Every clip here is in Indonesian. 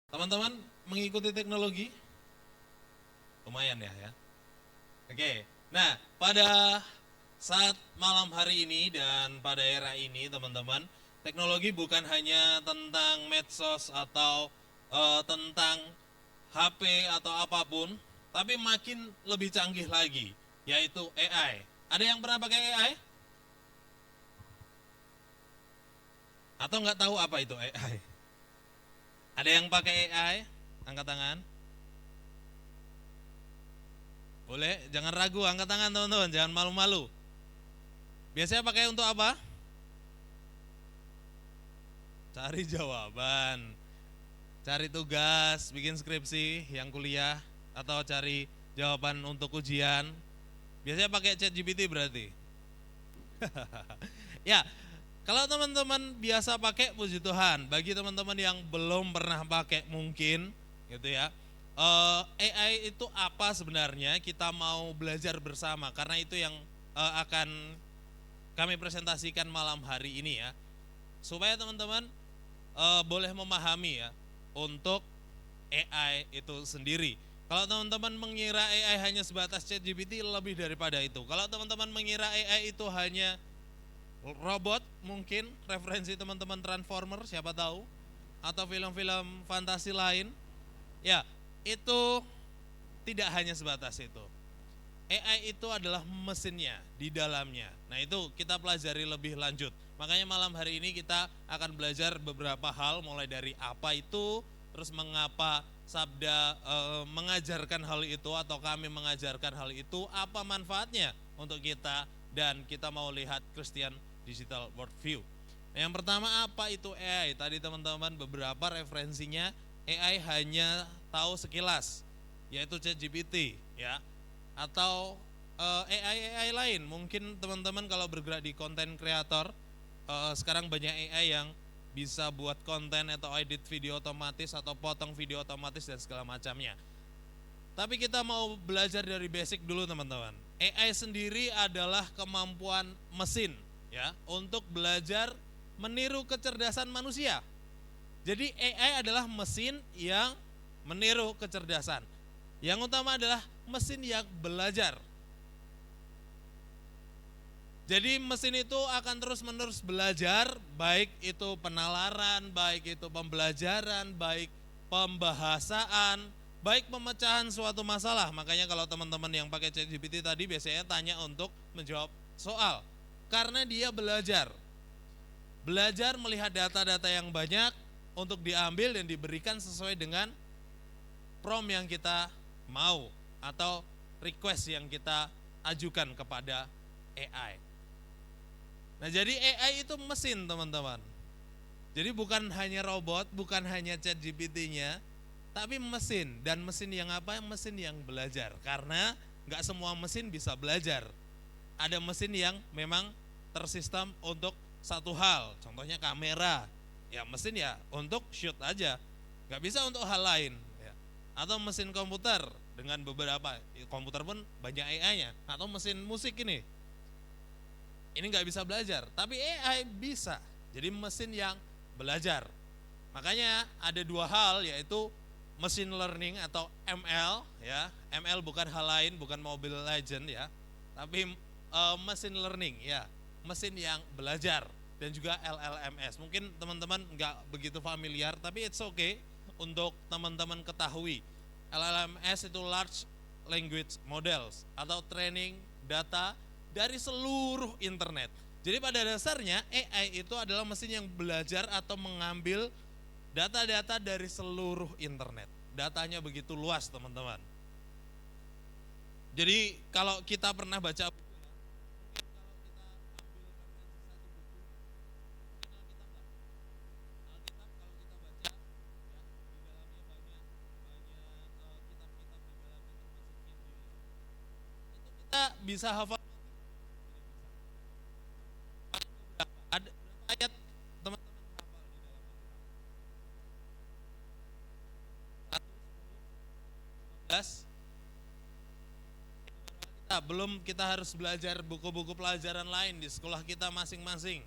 Teman-teman mengikuti teknologi? Lumayan ya. Oke, nah pada saat malam hari ini dan pada era ini teman-teman, teknologi bukan hanya tentang medsos atau tentang HP atau apapun, tapi makin lebih canggih lagi, yaitu AI. Ada yang pernah pakai AI? Atau nggak tahu apa itu AI? Ada yang pakai AI? Angkat tangan. Boleh, jangan ragu, angkat tangan teman-teman, jangan malu-malu. Biasanya pakai untuk apa? Cari jawaban, cari tugas, bikin skripsi yang kuliah, atau cari jawaban untuk ujian. Biasanya pakai ChatGPT berarti. Ya, kalau teman-teman biasa pakai, puji Tuhan. Bagi teman-teman yang belum pernah pakai mungkin, gitu ya. AI itu apa sebenarnya? Kita mau belajar bersama karena itu yang akan kami presentasikan malam hari ini ya, supaya teman-teman boleh memahami ya untuk AI itu sendiri. Kalau teman-teman mengira AI hanya sebatas ChatGPT, lebih daripada itu. Kalau teman-teman mengira AI itu hanya robot, mungkin referensi teman-teman Transformer, siapa tahu, atau film-film fantasi lain, ya itu tidak hanya sebatas itu. AI itu adalah mesinnya di dalamnya. Nah itu kita pelajari lebih lanjut. Makanya malam hari ini kita akan belajar beberapa hal, mulai dari apa itu, terus mengapa Sabda mengajarkan hal itu atau kami mengajarkan hal itu, apa manfaatnya untuk kita, dan kita mau lihat Christian Digital Worldview. Yang pertama, apa itu AI? Tadi teman-teman beberapa referensinya AI hanya tahu sekilas, yaitu ChatGPT ya, atau AI lain. Mungkin teman-teman kalau bergerak di konten kreator, sekarang banyak AI yang bisa buat konten atau edit video otomatis atau potong video otomatis dan segala macamnya. Tapi kita mau belajar dari basic dulu teman-teman. AI sendiri adalah kemampuan mesin ya untuk belajar meniru kecerdasan manusia. Jadi AI adalah mesin yang meniru kecerdasan. Yang utama adalah mesin yang belajar. Jadi mesin itu akan terus-menerus belajar, baik itu penalaran, baik itu pembelajaran, baik pembahasaan, baik pemecahan suatu masalah. Makanya kalau teman-teman yang pakai ChatGPT tadi biasanya tanya untuk menjawab soal, karena dia belajar. Belajar melihat data-data yang banyak untuk diambil dan diberikan sesuai dengan prompt yang kita mau atau request yang kita ajukan kepada AI. Nah jadi AI itu mesin teman-teman. Jadi bukan hanya robot, bukan hanya ChatGPT-nya, tapi mesin. Dan mesin yang apa? Mesin yang belajar. Karena gak semua mesin bisa belajar. Ada mesin yang memang tersistem untuk satu hal, contohnya kamera. Ya mesin ya untuk shoot aja, gak bisa untuk hal lain ya. Atau mesin komputer dengan beberapa, komputer pun banyak AI-nya. Atau mesin musik ini nggak bisa belajar, tapi AI bisa. Jadi mesin yang belajar. Makanya ada dua hal, yaitu machine learning atau ML ya. ML bukan hal lain, bukan Mobile Legend ya, tapi machine learning ya, mesin yang belajar. Dan juga LLMS. Mungkin teman-teman nggak begitu familiar, tapi it's okay untuk teman-teman ketahui. LLMS itu large language models atau training data dari seluruh internet. Jadi pada dasarnya AI itu adalah mesin yang belajar atau mengambil data-data dari seluruh internet. Datanya begitu luas teman-teman. Jadi kalau kita pernah baca buku ya, mungkin kalau kita ambil referensi satu buku, mungkin Alkitab kalau kita baca ya, di dalamnya banyak kitab-kitab di dalamnya, termasuk Injil. Itu kita bisa hafal ada berapa ayat teman-teman hafal di dalam Alkitab? 1, 10, 15. Kita belum, kita harus belajar buku-buku pelajaran lain di sekolah kita masing-masing.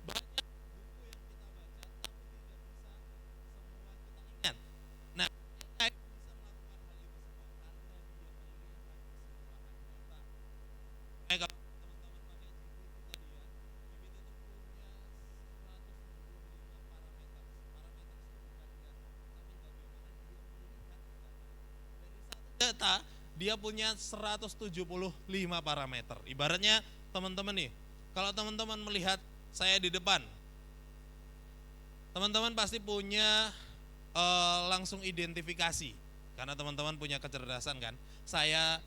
Banyak buku yang kita baca, tapi tidak bisa semua kita ingat. ternyata dia punya 175 parameter. Ibaratnya teman-teman nih, kalau teman-teman melihat saya di depan, teman-teman pasti punya langsung identifikasi, karena teman-teman punya kecerdasan kan. Saya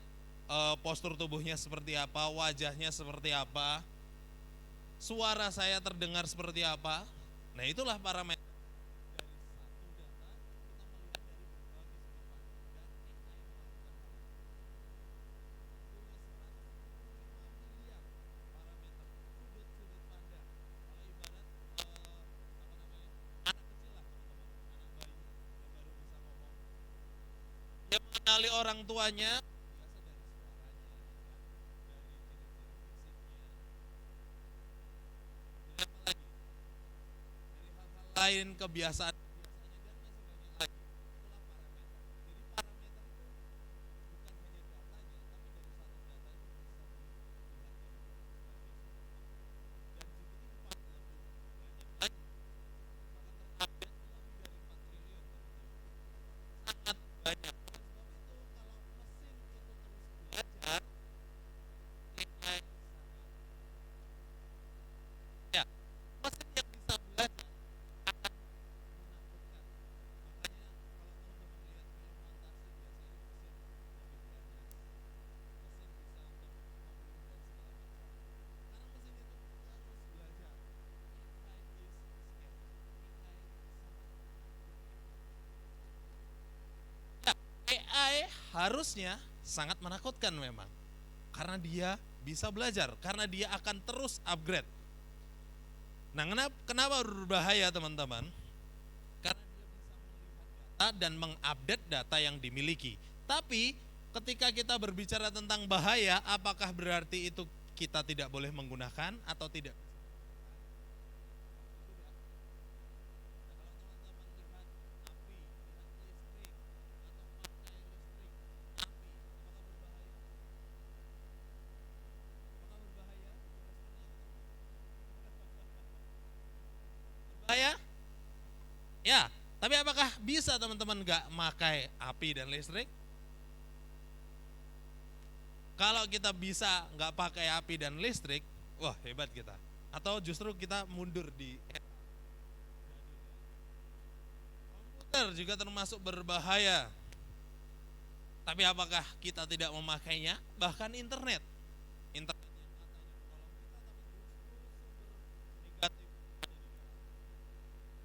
postur tubuhnya seperti apa, wajahnya seperti apa, suara saya terdengar seperti apa. Nah itulah parameter. Dia mengenali orang tuanya, lain kebiasaan sangat banyak. Ya, mesin yang bisa belajar. AI harusnya sangat menakutkan memang, karena dia bisa belajar, karena dia akan terus upgrade. Nah, kenapa berbahaya teman-teman? Karena dia bisa melihat data dan mengupdate data yang dimiliki. Tapi ketika kita berbicara tentang bahaya, apakah berarti itu kita tidak boleh menggunakan atau tidak? Bahaya? Ya, tapi apakah bisa teman-teman nggak pakai api dan listrik? Kalau kita bisa nggak pakai api dan listrik, wah hebat kita. Atau justru kita mundur di komputer juga termasuk berbahaya. Tapi apakah kita tidak memakainya? Bahkan internet. Internet negatif.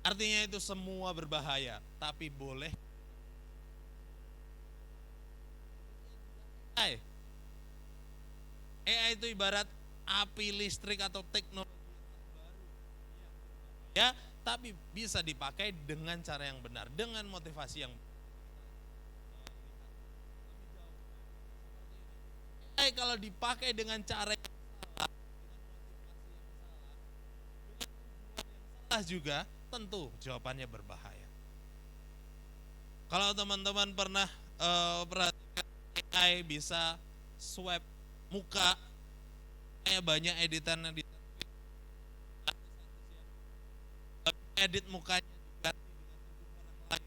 Artinya itu semua berbahaya, tapi boleh. AI, AI itu ibarat api listrik atau teknologi ya, tapi bisa dipakai dengan cara yang benar, dengan motivasi yang AI kalau dipakai dengan cara yang salah juga, tentu jawabannya berbahaya. Kalau teman-teman pernah perhatikan AI bisa swab muka, kayak banyak editan edit mukanya diganti dengan tubuh orang lain.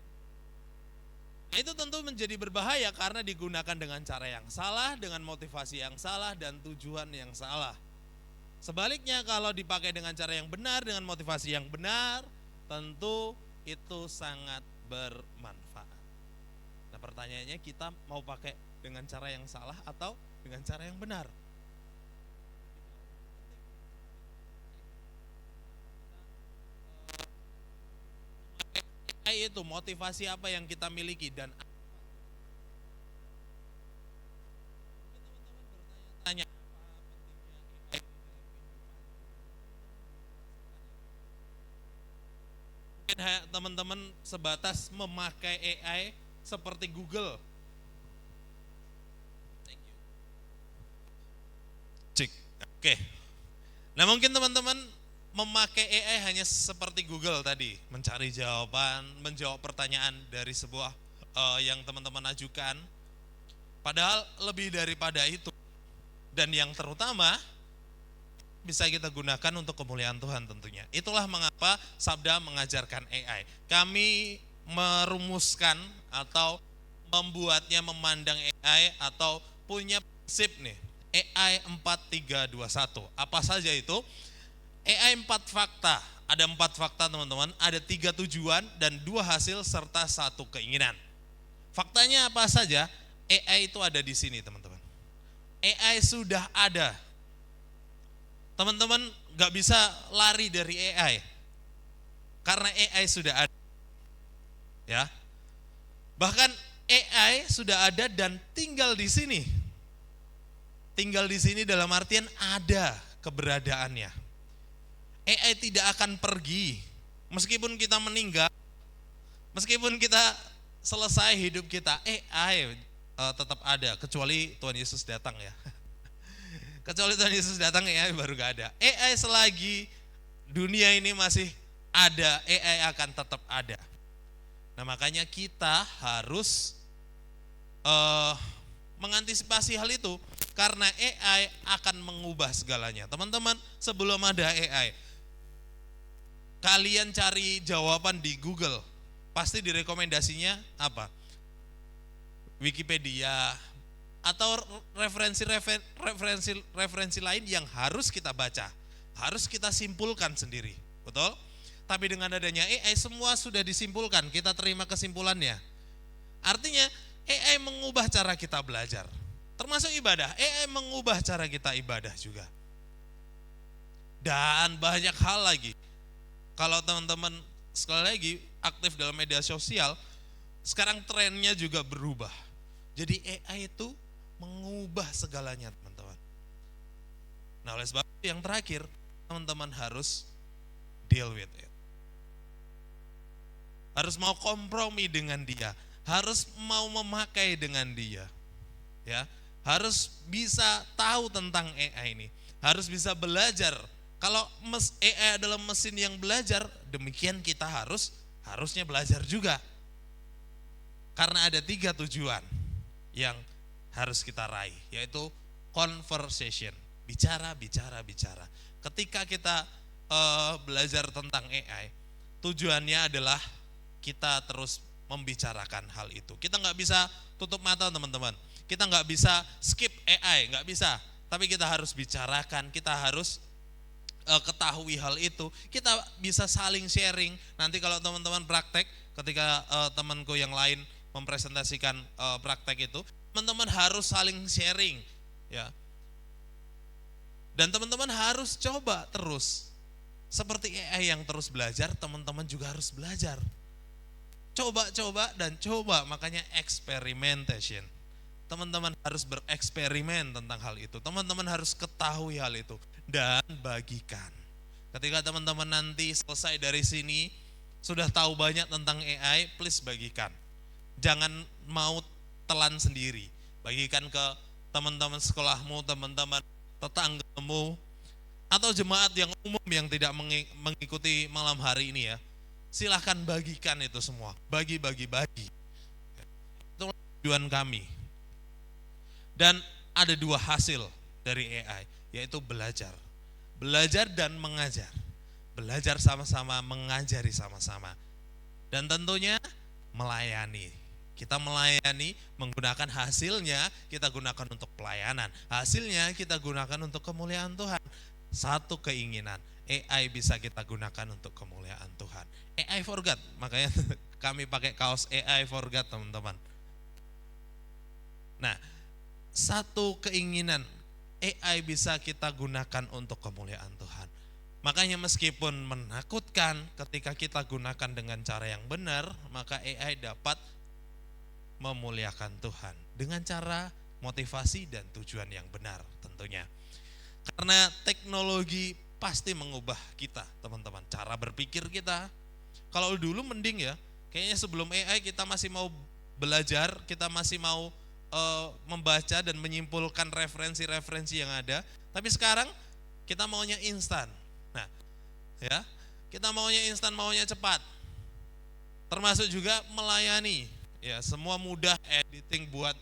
Nah, itu tentu menjadi berbahaya karena digunakan dengan cara yang salah, dengan motivasi yang salah, dan tujuan yang salah. Sebaliknya kalau dipakai dengan cara yang benar, dengan motivasi yang benar, tentu itu sangat bermanfaat. Nah pertanyaannya, kita mau pakai dengan cara yang salah atau dengan cara yang benar? Itu motivasi apa yang kita miliki, dan tanya mungkin teman-teman sebatas memakai AI seperti Google. Cek. Oke. Nah mungkin teman-teman memakai AI hanya seperti Google tadi, mencari jawaban, menjawab pertanyaan dari sebuah yang teman-teman ajukan. Padahal lebih daripada itu, dan yang terutama bisa kita gunakan untuk kemuliaan Tuhan tentunya. Itulah mengapa Sabda mengajarkan AI. Kami merumuskan atau membuatnya memandang AI atau punya prinsip nih, AI 4321. Apa saja itu? AI 4 fakta. Ada 4 fakta teman-teman, ada 3 tujuan dan 2 hasil serta 1 keinginan. Faktanya apa saja? AI itu ada di sini teman-teman. AI sudah ada. Teman-teman gak bisa lari dari AI. Karena AI sudah ada. Ya. Bahkan AI sudah ada dan tinggal di sini. Tinggal di sini dalam artian ada keberadaannya. AI tidak akan pergi. Meskipun kita meninggal, meskipun kita selesai hidup kita, AI tetap ada. Kecuali Tuhan Yesus datang ya. Kecuali Tuhan Yesus datang, AI baru gak ada. AI selagi dunia ini masih ada, AI akan tetap ada. Nah makanya kita harus mengantisipasi hal itu. Karena AI akan mengubah segalanya. Teman-teman, sebelum ada AI, kalian cari jawaban di Google, pasti direkomendasinya apa? Wikipedia atau referensi lain yang harus kita baca, harus kita simpulkan sendiri, betul? Tapi dengan adanya AI semua sudah disimpulkan, kita terima kesimpulannya. Artinya AI mengubah cara kita belajar, termasuk ibadah. AI mengubah cara kita ibadah juga. Dan banyak hal lagi. Kalau teman-teman sekali lagi aktif dalam media sosial, sekarang trennya juga berubah. Jadi AI itu mengubah segalanya teman-teman. Nah oleh sebab itu yang terakhir, teman-teman harus deal with it. Harus mau kompromi dengan dia, harus mau memakai dengan dia. Ya, harus bisa tahu tentang AI ini, harus bisa belajar. Kalau AI adalah mesin yang belajar, demikian kita harusnya belajar juga. Karena ada 3 tujuan yang harus kita raih, yaitu conversation, bicara. Ketika kita belajar tentang AI, tujuannya adalah kita terus membicarakan hal itu. Kita nggak bisa tutup mata teman-teman. Kita nggak bisa skip AI, nggak bisa. Tapi kita harus bicarakan, kita harus ketahui hal itu. Kita bisa saling sharing. Nanti kalau teman-teman praktek, ketika temanku yang lain mempresentasikan praktek itu, teman-teman harus saling sharing, ya. Dan teman-teman harus coba terus. Seperti AI yang terus belajar, teman-teman juga harus belajar. Coba dan coba, makanya experimentation. Teman-teman harus bereksperimen tentang hal itu. Teman-teman harus ketahui hal itu dan bagikan. Ketika teman-teman nanti selesai dari sini, sudah tahu banyak tentang AI, please bagikan. Jangan mau telan sendiri. Bagikan ke teman-teman sekolahmu, teman-teman tetanggamu, atau jemaat yang umum yang tidak mengikuti malam hari ini ya. Silahkan bagikan itu semua. Bagi. Itu tujuan kami. Dan ada 2 hasil dari AI, yaitu belajar. Belajar dan mengajar. Belajar sama-sama, mengajari sama-sama. Dan tentunya melayani. Kita melayani menggunakan hasilnya, kita gunakan untuk pelayanan. Hasilnya kita gunakan untuk kemuliaan Tuhan. 1 keinginan, AI bisa kita gunakan untuk kemuliaan Tuhan. AI for God, makanya kami pakai kaos AI for God teman-teman. Nah, 1 keinginan, AI bisa kita gunakan untuk kemuliaan Tuhan. Makanya meskipun menakutkan, ketika kita gunakan dengan cara yang benar, maka AI dapat memuliakan Tuhan dengan cara motivasi dan tujuan yang benar tentunya. Karena teknologi pasti mengubah kita teman-teman, cara berpikir kita. Kalau dulu mending ya, kayaknya sebelum AI kita masih mau belajar, kita masih mau membaca dan menyimpulkan referensi-referensi yang ada. Tapi sekarang kita maunya instan. Nah, ya, kita maunya instan, maunya cepat. Termasuk juga melayani. Ya, semua mudah, editing buat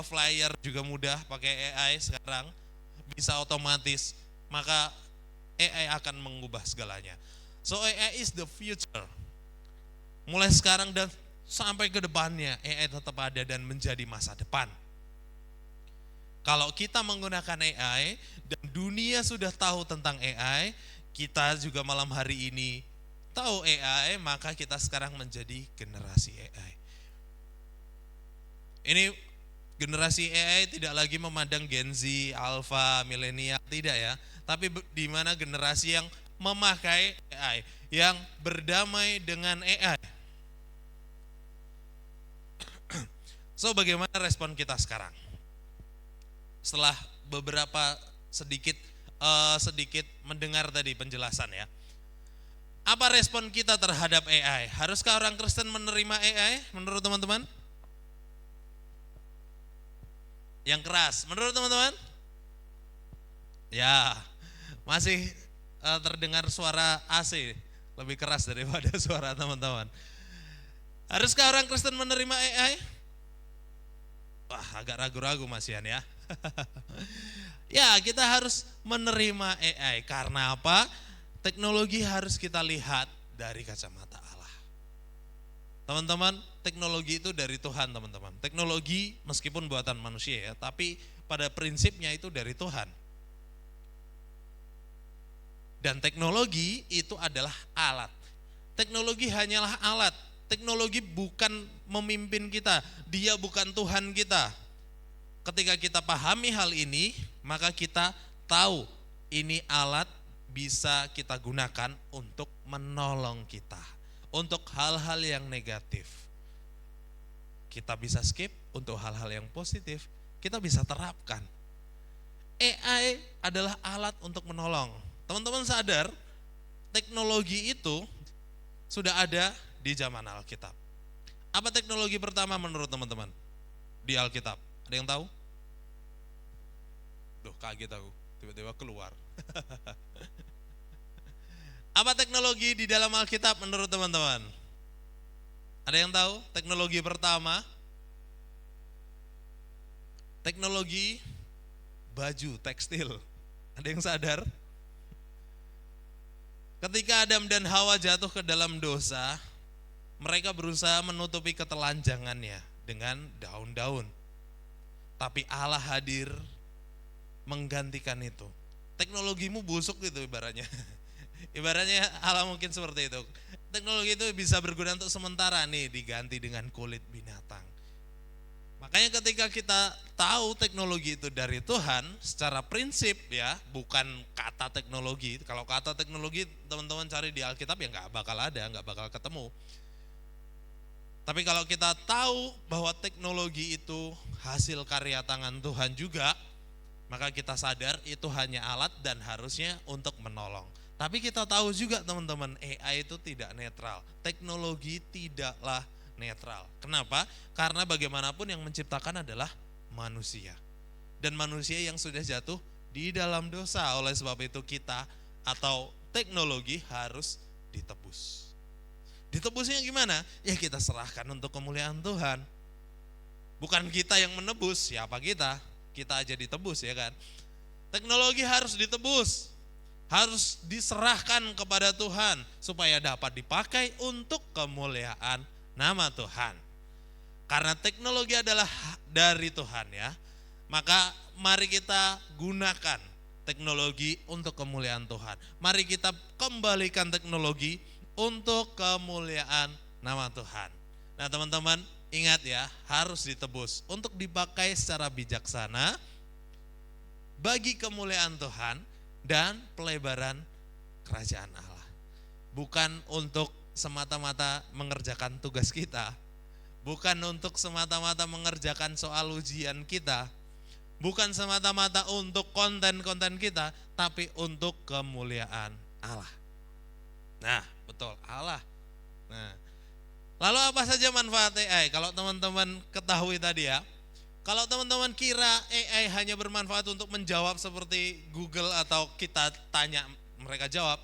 flyer juga mudah pakai AI sekarang, bisa otomatis. Maka AI akan mengubah segalanya. So AI is the future. Mulai sekarang dan sampai ke depannya AI tetap ada dan menjadi masa depan. Kalau kita menggunakan AI dan dunia sudah tahu tentang AI, kita juga malam hari ini tahu AI, maka kita sekarang menjadi generasi AI. Ini generasi AI tidak lagi memandang Gen Z, Alpha, milenial, tidak ya. Tapi di mana generasi yang memakai AI, yang berdamai dengan AI. So, bagaimana respon kita sekarang? Setelah beberapa sedikit mendengar tadi penjelasan ya. Apa respon kita terhadap AI? Haruskah orang Kristen menerima AI menurut teman-teman? Yang keras, menurut teman-teman? Ya, masih terdengar suara AC lebih keras daripada suara teman-teman. Haruskah orang Kristen menerima AI? Wah, agak ragu-ragu Mas Yan ya. Ya, kita harus menerima AI. Karena apa? Teknologi harus kita lihat dari kacamata Allah. Teman-teman, teknologi itu dari Tuhan, teman-teman. Teknologi meskipun buatan manusia ya, tapi pada prinsipnya itu dari Tuhan. Dan teknologi itu adalah alat. Teknologi hanyalah alat. Teknologi bukan memimpin kita, dia bukan Tuhan kita. Ketika kita pahami hal ini, maka kita tahu ini alat bisa kita gunakan untuk menolong kita. Untuk hal-hal yang negatif, kita bisa skip. Untuk hal-hal yang positif, kita bisa terapkan. AI adalah alat untuk menolong. Teman-teman sadar, teknologi itu sudah ada di zaman Alkitab. Apa teknologi pertama menurut teman-teman di Alkitab? Ada yang tahu? Duh, kaget aku, tiba-tiba keluar. Apa teknologi di dalam Alkitab menurut teman-teman? Ada yang tahu teknologi pertama? Teknologi baju, tekstil. Ada yang sadar? Ketika Adam dan Hawa jatuh ke dalam dosa, mereka berusaha menutupi ketelanjangannya dengan daun-daun. Tapi Allah hadir menggantikan itu. Teknologimu busuk gitu ibaratnya. Ibaratnya Allah mungkin seperti itu. Teknologi itu bisa berguna untuk sementara nih, diganti dengan kulit binatang. Makanya ketika kita tahu teknologi itu dari Tuhan, secara prinsip ya, bukan kata teknologi. Kalau kata teknologi teman-teman cari di Alkitab ya nggak bakal ada, nggak bakal ketemu. Tapi kalau kita tahu bahwa teknologi itu hasil karya tangan Tuhan juga, maka kita sadar itu hanya alat dan harusnya untuk menolong. Tapi kita tahu juga teman-teman, AI itu tidak netral. Teknologi tidaklah netral. Kenapa? Karena bagaimanapun yang menciptakan adalah manusia. Dan manusia yang sudah jatuh di dalam dosa. Oleh sebab itu kita atau teknologi harus ditebus. Ditebusnya gimana? Ya kita serahkan untuk kemuliaan Tuhan. Bukan kita yang menebus, siapa kita? Kita aja ditebus ya kan. Teknologi harus ditebus. Harus diserahkan kepada Tuhan supaya dapat dipakai untuk kemuliaan nama Tuhan. Karena teknologi adalah dari Tuhan ya. Maka mari kita gunakan teknologi untuk kemuliaan Tuhan. Mari kita kembalikan teknologi untuk kemuliaan nama Tuhan. Nah teman-teman ingat ya, harus ditebus untuk dipakai secara bijaksana bagi kemuliaan Tuhan dan pelebaran kerajaan Allah. Bukan untuk semata-mata mengerjakan tugas kita, bukan untuk semata-mata mengerjakan soal ujian kita, bukan semata-mata untuk konten-konten kita, tapi untuk kemuliaan Allah. Nah, betul, Allah. Nah, lalu apa saja manfaat AI? Kalau teman-teman ketahui tadi ya, kalau teman-teman kira AI hanya bermanfaat untuk menjawab seperti Google atau kita tanya mereka jawab,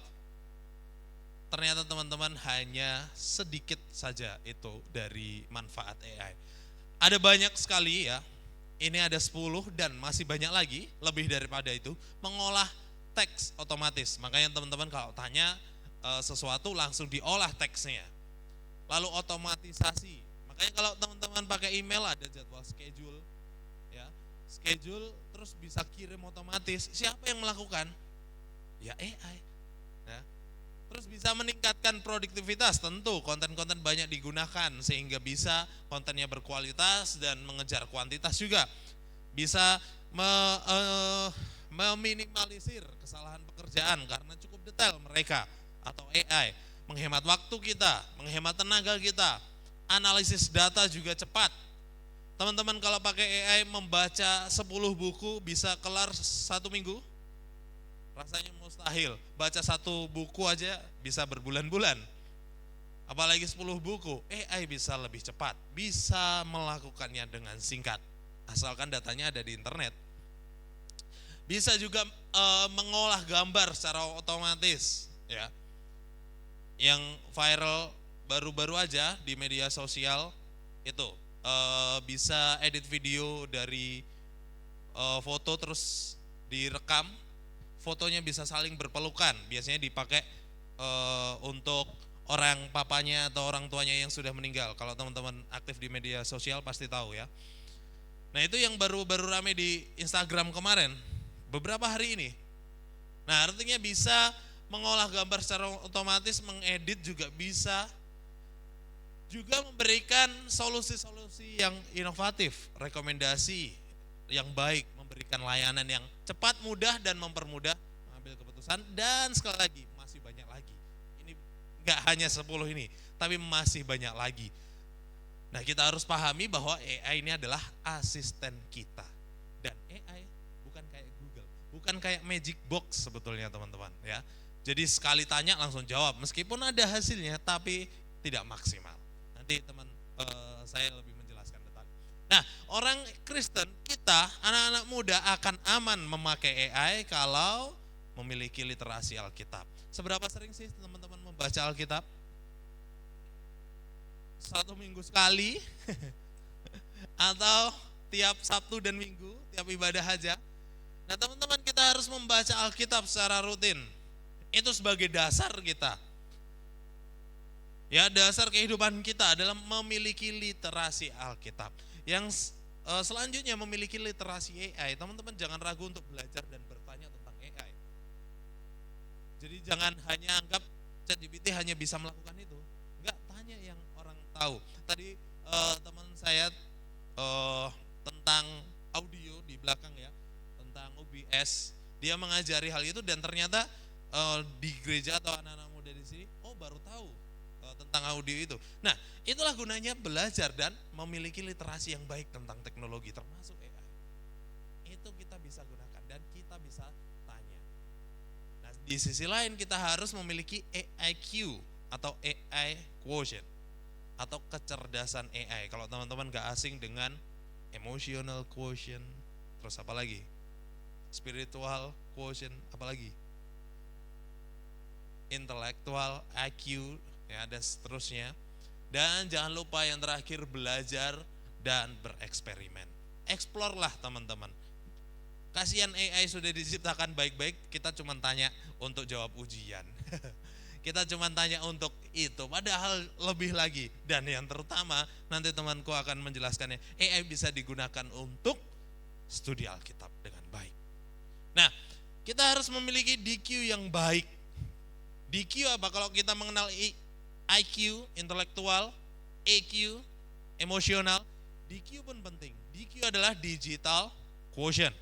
ternyata teman-teman hanya sedikit saja itu dari manfaat AI. Ada banyak sekali ya, ini ada 10 dan masih banyak lagi, lebih daripada itu, mengolah teks otomatis. Makanya teman-teman kalau tanya sesuatu langsung diolah teksnya. Lalu otomatisasi Makanya kalau teman-teman pakai email ada jadwal schedule, ya, schedule terus bisa kirim otomatis. Siapa yang melakukan? Ya AI. Ya. Terus bisa meningkatkan produktivitas, tentu konten-konten banyak digunakan sehingga bisa kontennya berkualitas dan mengejar kuantitas juga. Bisa meminimalisir kesalahan pekerjaan karena cukup detail mereka atau AI, menghemat waktu kita, menghemat tenaga kita, analisis data juga cepat. Teman-teman kalau pakai AI membaca 10 buku bisa kelar 1 minggu? Rasanya mustahil. Baca 1 buku aja bisa berbulan-bulan. Apalagi 10 buku, AI bisa lebih cepat, bisa melakukannya dengan singkat. Asalkan datanya ada di internet. Bisa juga mengolah gambar secara otomatis, ya. Yang viral baru-baru aja di media sosial itu bisa edit video dari foto terus direkam, fotonya bisa saling berpelukan. Biasanya dipakai untuk orang papanya atau orang tuanya yang sudah meninggal. Kalau teman-teman aktif di media sosial pasti tahu ya. Nah itu yang baru-baru rame di Instagram kemarin, beberapa hari ini. Nah artinya bisa mengolah gambar secara otomatis, mengedit juga bisa, juga memberikan solusi-solusi yang inovatif, rekomendasi yang baik, memberikan layanan yang cepat, mudah, dan mempermudah mengambil keputusan. Dan sekali lagi, masih banyak lagi. Ini nggak hanya 10 ini, tapi masih banyak lagi. Nah kita harus pahami bahwa AI ini adalah asisten kita. Dan AI bukan kayak Google, bukan kayak Magic Box sebetulnya teman-teman ya. Jadi sekali tanya langsung jawab, meskipun ada hasilnya tapi tidak maksimal. Nanti saya lebih menjelaskan detail. Nah orang Kristen kita, anak-anak muda akan aman memakai AI kalau memiliki literasi Alkitab. Seberapa sering sih teman-teman membaca Alkitab? 1 minggu sekali atau tiap Sabtu dan Minggu, tiap ibadah aja. Nah teman-teman kita harus membaca Alkitab secara rutin. Itu sebagai dasar kita. Ya dasar kehidupan kita adalah memiliki literasi Alkitab. Yang selanjutnya memiliki literasi AI. Teman-teman jangan ragu untuk belajar dan bertanya tentang AI. Jadi jangan hanya anggap ChatGPT hanya bisa melakukan itu. Enggak, tanya yang orang tahu. Tadi teman saya tentang audio di belakang ya, tentang OBS, dia mengajari hal itu dan ternyata di gereja atau anak-anak muda di sini, baru tahu tentang audio itu. Nah, itulah gunanya belajar dan memiliki literasi yang baik tentang teknologi termasuk AI. Itu kita bisa gunakan dan kita bisa tanya. Nah, di sisi lain kita harus memiliki AIQ atau AI quotient atau kecerdasan AI. Kalau teman-teman gak asing dengan emotional quotient, terus apa lagi? Spiritual quotient, apa lagi? Intellectual IQ, ya, dan seterusnya. Dan jangan lupa yang terakhir, belajar dan bereksperimen. Explore lah teman-teman. Kasihan AI sudah diciptakan baik-baik, kita cuma tanya untuk jawab ujian. Kita cuma tanya untuk itu, padahal lebih lagi. Dan yang terutama, nanti temanku akan menjelaskannya, AI bisa digunakan untuk studi Alkitab dengan baik. Nah, kita harus memiliki DQ yang baik. DQ apa? Kalau kita mengenal IQ, intelektual, EQ, emosional, DQ pun penting. DQ adalah digital quotient.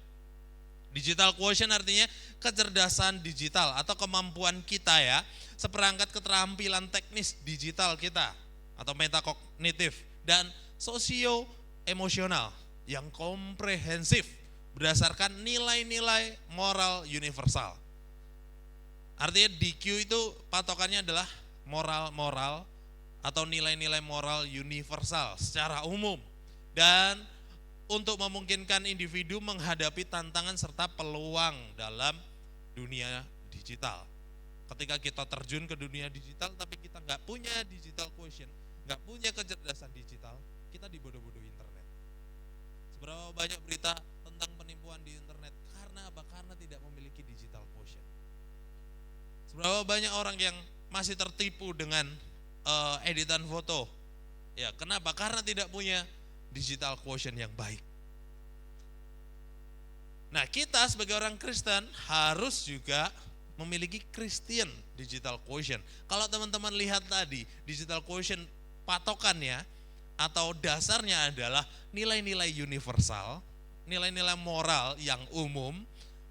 Digital quotient artinya kecerdasan digital atau kemampuan kita ya, seperangkat keterampilan teknis digital kita atau metakognitif dan sosio emosional yang komprehensif berdasarkan nilai-nilai moral universal. Artinya DQ itu patokannya adalah moral-moral atau nilai-nilai moral universal secara umum dan untuk memungkinkan individu menghadapi tantangan serta peluang dalam dunia digital. Ketika kita terjun ke dunia digital tapi kita nggak punya digital quotient, nggak punya kecerdasan digital, kita dibodoh-bodohi internet. Seberapa banyak berita tentang penipuan di internet? Karena apa? Karena tidak memiliki digital quotient. Seberapa banyak orang yang masih tertipu dengan editan foto, Ya, kenapa? Karena tidak punya digital quotient yang baik. Nah, kita sebagai orang Kristen harus juga memiliki Christian digital quotient. Kalau teman-teman lihat tadi, digital quotient patokannya atau dasarnya adalah nilai-nilai universal, nilai-nilai moral yang umum.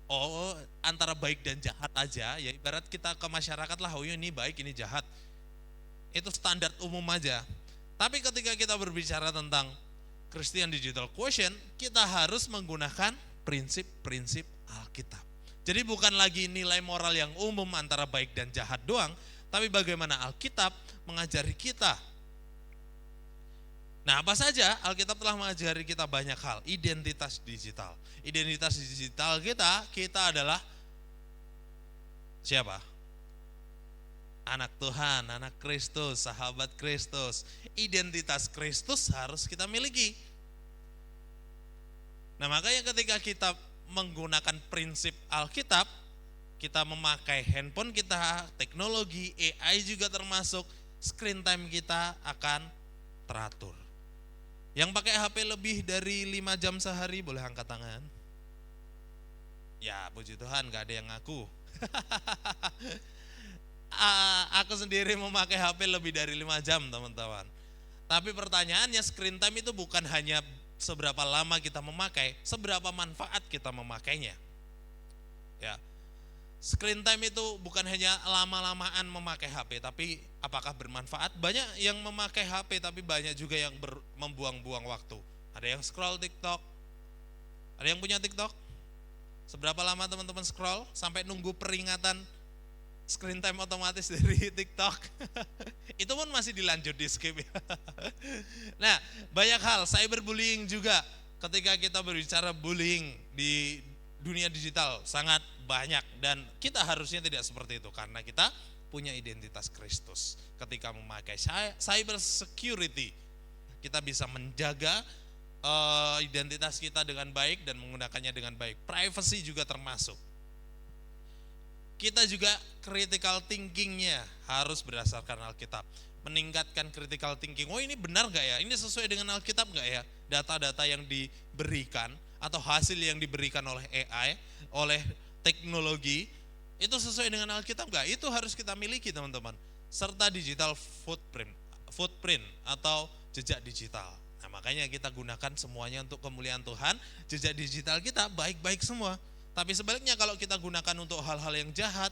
Oh, antara baik dan jahat aja, ya ibarat kita ke masyarakat lah, oh ini baik, ini jahat. Itu standar umum aja. Tapi ketika kita berbicara tentang Christian digital quotient, kita harus menggunakan prinsip-prinsip Alkitab. Jadi bukan lagi nilai moral yang umum antara baik dan jahat doang, tapi bagaimana Alkitab mengajari kita. Nah, apa saja? Alkitab telah mengajari kita banyak hal. Identitas digital. Identitas digital kita adalah siapa? Anak Tuhan, anak Kristus, sahabat Kristus. Identitas Kristus harus kita miliki. Nah, makanya ketika kita menggunakan prinsip Alkitab, kita memakai handphone kita, teknologi, AI juga termasuk, screen time kita akan teratur. Yang pakai HP lebih dari 5 jam sehari boleh angkat tangan. Ya, puji Tuhan gak ada yang ngaku. Aku sendiri memakai HP lebih dari 5 jam, teman-teman. Tapi pertanyaannya, screen time itu bukan hanya seberapa lama kita memakai, seberapa manfaat kita memakainya. Ya. Screen time itu bukan hanya lama-lamaan memakai HP, tapi apakah bermanfaat? Banyak yang memakai HP, tapi banyak juga yang membuang-buang waktu. Ada yang scroll TikTok. Ada yang punya TikTok? Seberapa lama teman-teman scroll? Sampai nunggu peringatan screen time otomatis dari TikTok. Itu pun masih dilanjut di skip. Nah, banyak hal, cyberbullying juga. Ketika kita berbicara bullying di dunia digital sangat banyak, dan kita harusnya tidak seperti itu karena kita punya identitas Kristus. Ketika memakai cyber security, kita bisa menjaga identitas kita dengan baik dan menggunakannya dengan baik. Privacy juga termasuk. Kita juga critical thinkingnya harus berdasarkan Alkitab. Meningkatkan critical thinking. Oh, ini benar gak ya? Ini sesuai dengan Alkitab gak ya? Data-data yang diberikan atau hasil yang diberikan oleh AI, oleh teknologi, itu sesuai dengan Alkitab gak? Itu harus kita miliki, teman-teman. Serta digital footprint atau jejak digital. Nah, makanya kita gunakan semuanya untuk kemuliaan Tuhan. Jejak digital kita baik-baik semua. Tapi sebaliknya kalau kita gunakan untuk hal-hal yang jahat,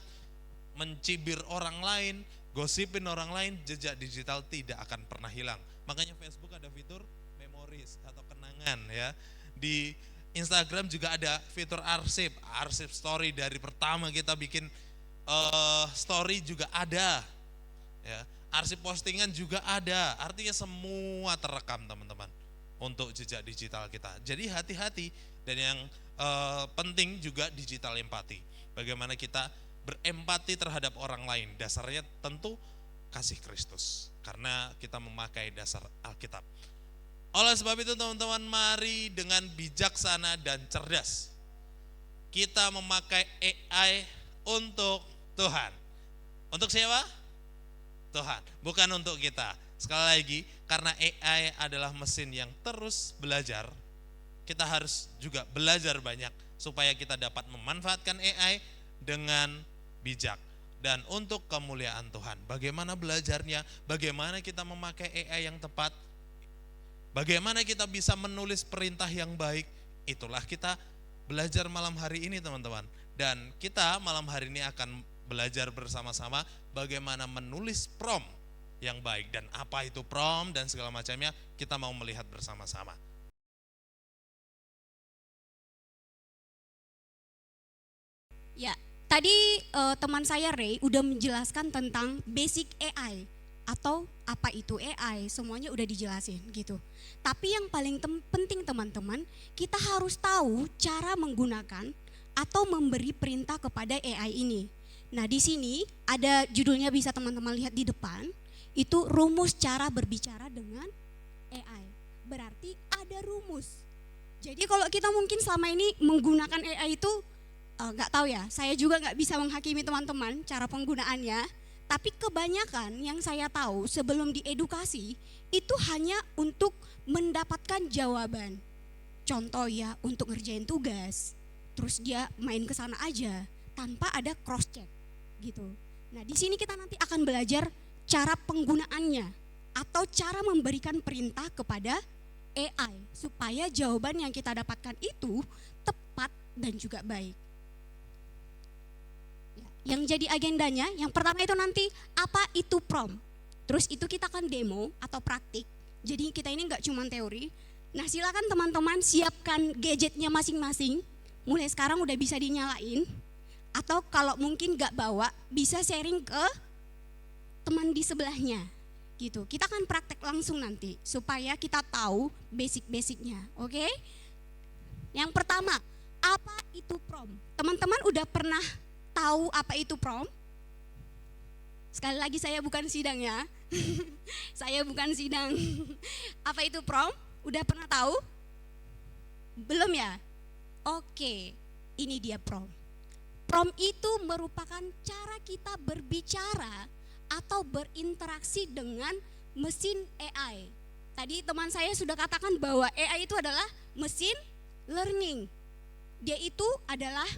mencibir orang lain, gosipin orang lain, jejak digital tidak akan pernah hilang. Makanya Facebook ada fitur memories atau kenangan ya. Di Instagram juga ada fitur arsip story, dari pertama kita bikin story juga ada. Ya, arsip postingan juga ada. Artinya semua terekam, teman-teman, untuk jejak digital kita. Jadi hati-hati. Dan yang penting juga digital empati. Bagaimana kita berempati terhadap orang lain. Dasarnya tentu kasih Kristus, karena kita memakai dasar Alkitab. Oleh sebab itu, teman-teman, mari dengan bijaksana dan cerdas kita memakai AI untuk Tuhan. Untuk siapa? Tuhan, bukan untuk kita. Sekali lagi, karena AI adalah mesin yang terus belajar, kita harus juga belajar banyak supaya kita dapat memanfaatkan AI dengan bijak dan untuk kemuliaan Tuhan. Bagaimana belajarnya? Bagaimana kita memakai AI yang tepat? Bagaimana kita bisa menulis perintah yang baik? Itulah kita belajar malam hari ini, teman-teman. Dan kita malam hari ini akan belajar bersama-sama bagaimana menulis prompt yang baik. Dan apa itu prompt dan segala macamnya, kita mau melihat bersama-sama. Ya, tadi teman saya Ray udah menjelaskan tentang basic AI atau apa itu AI, semuanya udah dijelasin gitu. Tapi yang paling penting, teman-teman, kita harus tahu cara menggunakan atau memberi perintah kepada AI ini. Nah, di sini ada judulnya, bisa teman-teman lihat di depan, itu rumus cara berbicara dengan AI. Berarti ada rumus. Jadi kalau kita mungkin selama ini menggunakan AI itu nggak tahu ya, saya juga nggak bisa menghakimi teman-teman cara penggunaannya. Tapi kebanyakan yang saya tahu sebelum diedukasi itu hanya untuk mendapatkan jawaban. Contoh ya, untuk ngerjain tugas, terus dia main ke sana aja tanpa ada cross check gitu. Nah, di sini kita nanti akan belajar cara penggunaannya atau cara memberikan perintah kepada AI supaya jawaban yang kita dapatkan itu tepat dan juga baik. Yang jadi agendanya, yang pertama itu nanti apa itu prompt. Terus itu kita akan demo atau praktik. Jadi kita ini nggak cuma teori. Nah, silakan teman-teman siapkan gadgetnya masing-masing. Mulai sekarang udah bisa dinyalain. Atau kalau mungkin nggak bawa, bisa sharing ke teman di sebelahnya. Gitu. Kita akan praktek langsung nanti supaya kita tahu basic-basicnya. Oke? Yang pertama, apa itu prompt? Teman-teman udah pernah tahu apa itu prompt? Sekali lagi saya bukan sidang ya. Saya bukan sidang. Apa itu prompt? Udah pernah tahu? Belum ya? Oke, ini dia prompt. Prompt itu merupakan cara kita berbicara atau berinteraksi dengan mesin AI. Tadi teman saya sudah katakan bahwa AI itu adalah mesin learning. Dia itu adalah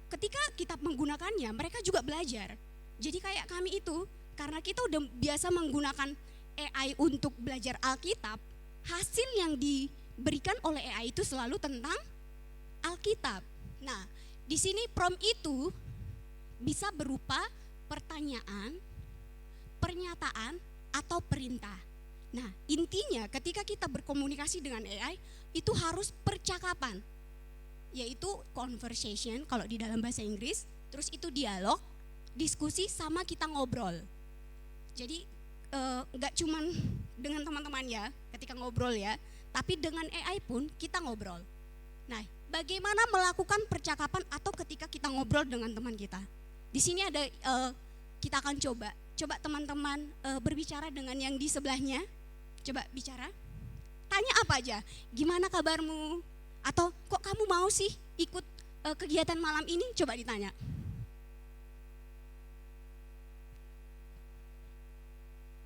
ketika kita menggunakannya, mereka juga belajar. Jadi kayak kami itu, karena kita udah biasa menggunakan AI untuk belajar Alkitab, hasil yang diberikan oleh AI itu selalu tentang Alkitab. Nah, di sini prompt itu bisa berupa pertanyaan, pernyataan, atau perintah. Nah, intinya ketika kita berkomunikasi dengan AI, itu harus percakapan, yaitu conversation kalau di dalam bahasa Inggris, terus itu dialog, diskusi, sama kita ngobrol. Jadi nggak cuman dengan teman-teman ya ketika ngobrol ya, tapi dengan AI pun kita ngobrol. Nah, bagaimana melakukan percakapan atau ketika kita ngobrol dengan teman kita? Di sini ada kita akan coba teman-teman berbicara dengan yang di sebelahnya. Coba bicara, tanya apa aja, gimana kabarmu? Atau kok kamu mau sih ikut kegiatan malam ini? Coba ditanya.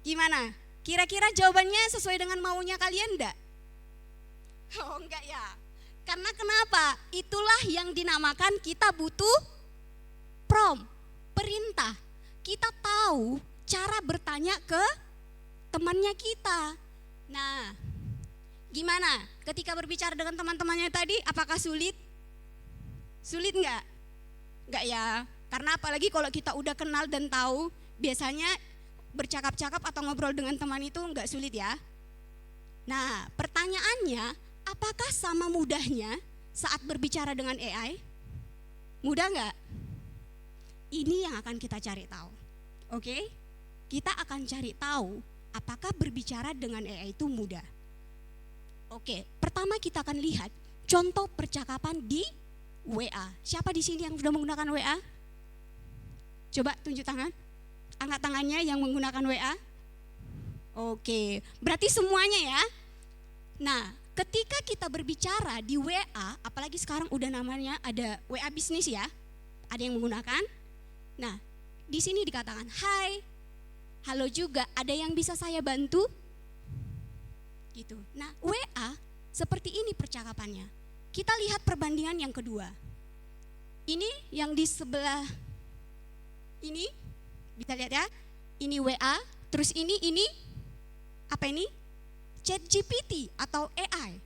Gimana? Kira-kira jawabannya sesuai dengan maunya kalian enggak? Oh enggak ya. Karena kenapa? Itulah yang dinamakan kita butuh prompt, perintah. Kita tahu cara bertanya ke temannya kita. Nah, gimana? Ketika berbicara dengan teman-temannya tadi, apakah sulit? Sulit enggak? Enggak ya. Karena apalagi kalau kita udah kenal dan tahu, biasanya bercakap-cakap atau ngobrol dengan teman itu enggak sulit ya. Nah, pertanyaannya, apakah sama mudahnya saat berbicara dengan AI? Mudah enggak? Ini yang akan kita cari tahu. Oke? Kita akan cari tahu apakah berbicara dengan AI itu mudah. Oke, pertama kita akan lihat contoh percakapan di WA. Siapa di sini yang sudah menggunakan WA? Coba tunjuk tangan. Angkat tangannya yang menggunakan WA. Oke, berarti semuanya ya. Nah, ketika kita berbicara di WA, apalagi sekarang udah namanya ada WA bisnis ya. Ada yang menggunakan. Nah, di sini dikatakan, "Hai, halo juga, ada yang bisa saya bantu?" Gitu. Nah, WA seperti ini percakapannya. Kita lihat perbandingan yang kedua. Ini yang di sebelah ini, bisa lihat ya. Ini WA, terus ini apa ini? ChatGPT atau AI.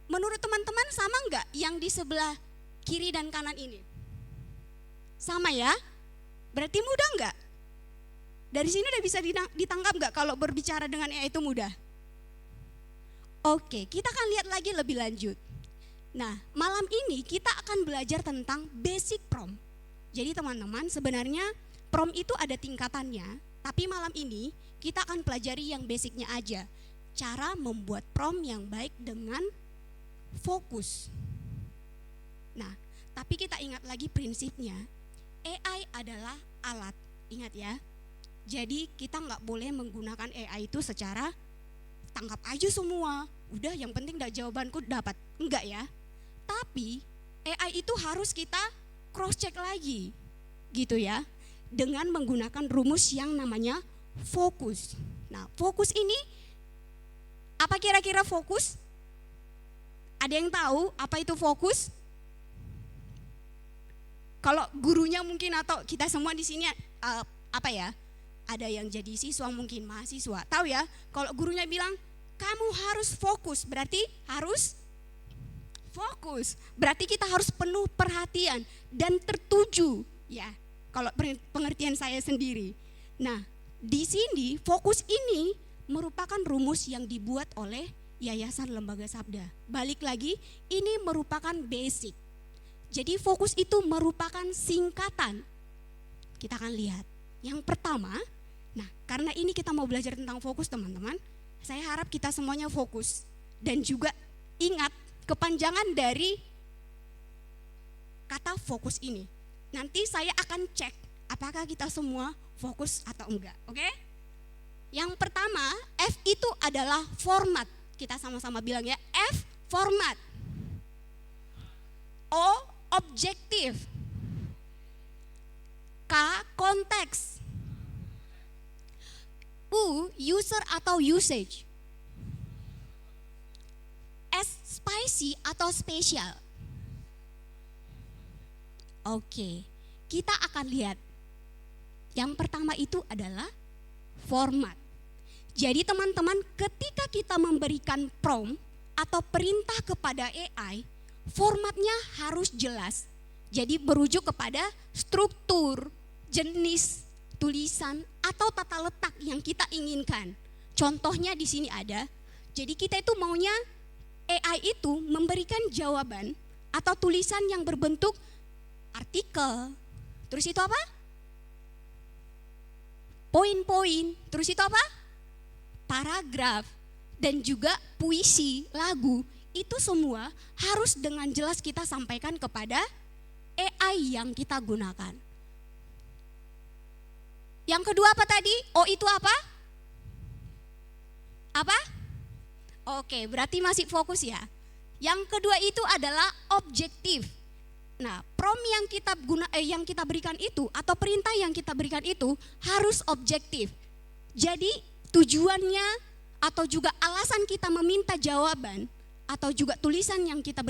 Menurut teman-teman sama enggak yang di sebelah kiri dan kanan ini? Sama ya? Berarti mudah enggak? Dari sini udah bisa ditangkap enggak kalau berbicara dengan AI itu mudah? Oke, kita akan lihat lagi lebih lanjut. Nah, malam ini kita akan belajar tentang basic prompt. Jadi teman-teman, sebenarnya prompt itu ada tingkatannya, tapi malam ini kita akan pelajari yang basicnya aja. Cara membuat prompt yang baik dengan fokus. Nah, tapi kita ingat lagi prinsipnya, AI adalah alat, ingat ya. Jadi kita nggak boleh menggunakan AI itu secara tangkap aja semua, udah yang penting jawabanku dapat, enggak ya. Tapi AI itu harus kita cross check lagi, gitu ya. dengan menggunakan rumus yang namanya fokus. Nah, fokus ini apa kira-kira fokus? Ada yang tahu apa itu fokus? Kalau gurunya mungkin atau kita semua di sini apa ya? Ada yang jadi siswa mungkin mahasiswa. Tahu ya, kalau gurunya bilang kamu harus fokus, berarti harus fokus. Berarti kita harus penuh perhatian dan tertuju ya. Kalau pengertian saya sendiri. Nah, di sini fokus ini merupakan rumus yang dibuat oleh Yayasan Lembaga Sabda. Balik lagi, ini merupakan basic. Jadi fokus itu merupakan singkatan. Kita akan lihat. Yang pertama, nah karena ini kita mau belajar tentang fokus teman-teman, saya harap kita semuanya fokus. Dan juga ingat kepanjangan dari kata fokus ini. Nanti saya akan cek apakah kita semua fokus atau enggak, oke? Yang pertama, F itu adalah format. Kita sama-sama bilang ya, F format. O objektif. K konteks. U user atau usage. S spicy atau spesial. Oke, kita akan lihat. Yang pertama itu adalah format. Jadi teman-teman, ketika kita memberikan prompt atau perintah kepada AI, formatnya harus jelas. Jadi berujuk kepada struktur, jenis, tulisan, atau tata letak yang kita inginkan. Contohnya di sini ada. Jadi kita itu maunya AI itu memberikan jawaban atau tulisan yang berbentuk artikel. Terus itu apa? Poin-poin. Terus itu apa? Paragraf. Dan juga puisi, lagu. Itu semua harus dengan jelas kita sampaikan kepada AI yang kita gunakan. Yang kedua apa tadi? O itu apa? Apa? Oke, berarti masih fokus ya. Yang kedua itu adalah objektif. Nah, prompt yang kita berikan itu atau perintah yang kita berikan itu harus objektif. Jadi tujuannya atau juga alasan kita meminta jawaban atau juga tulisan yang kita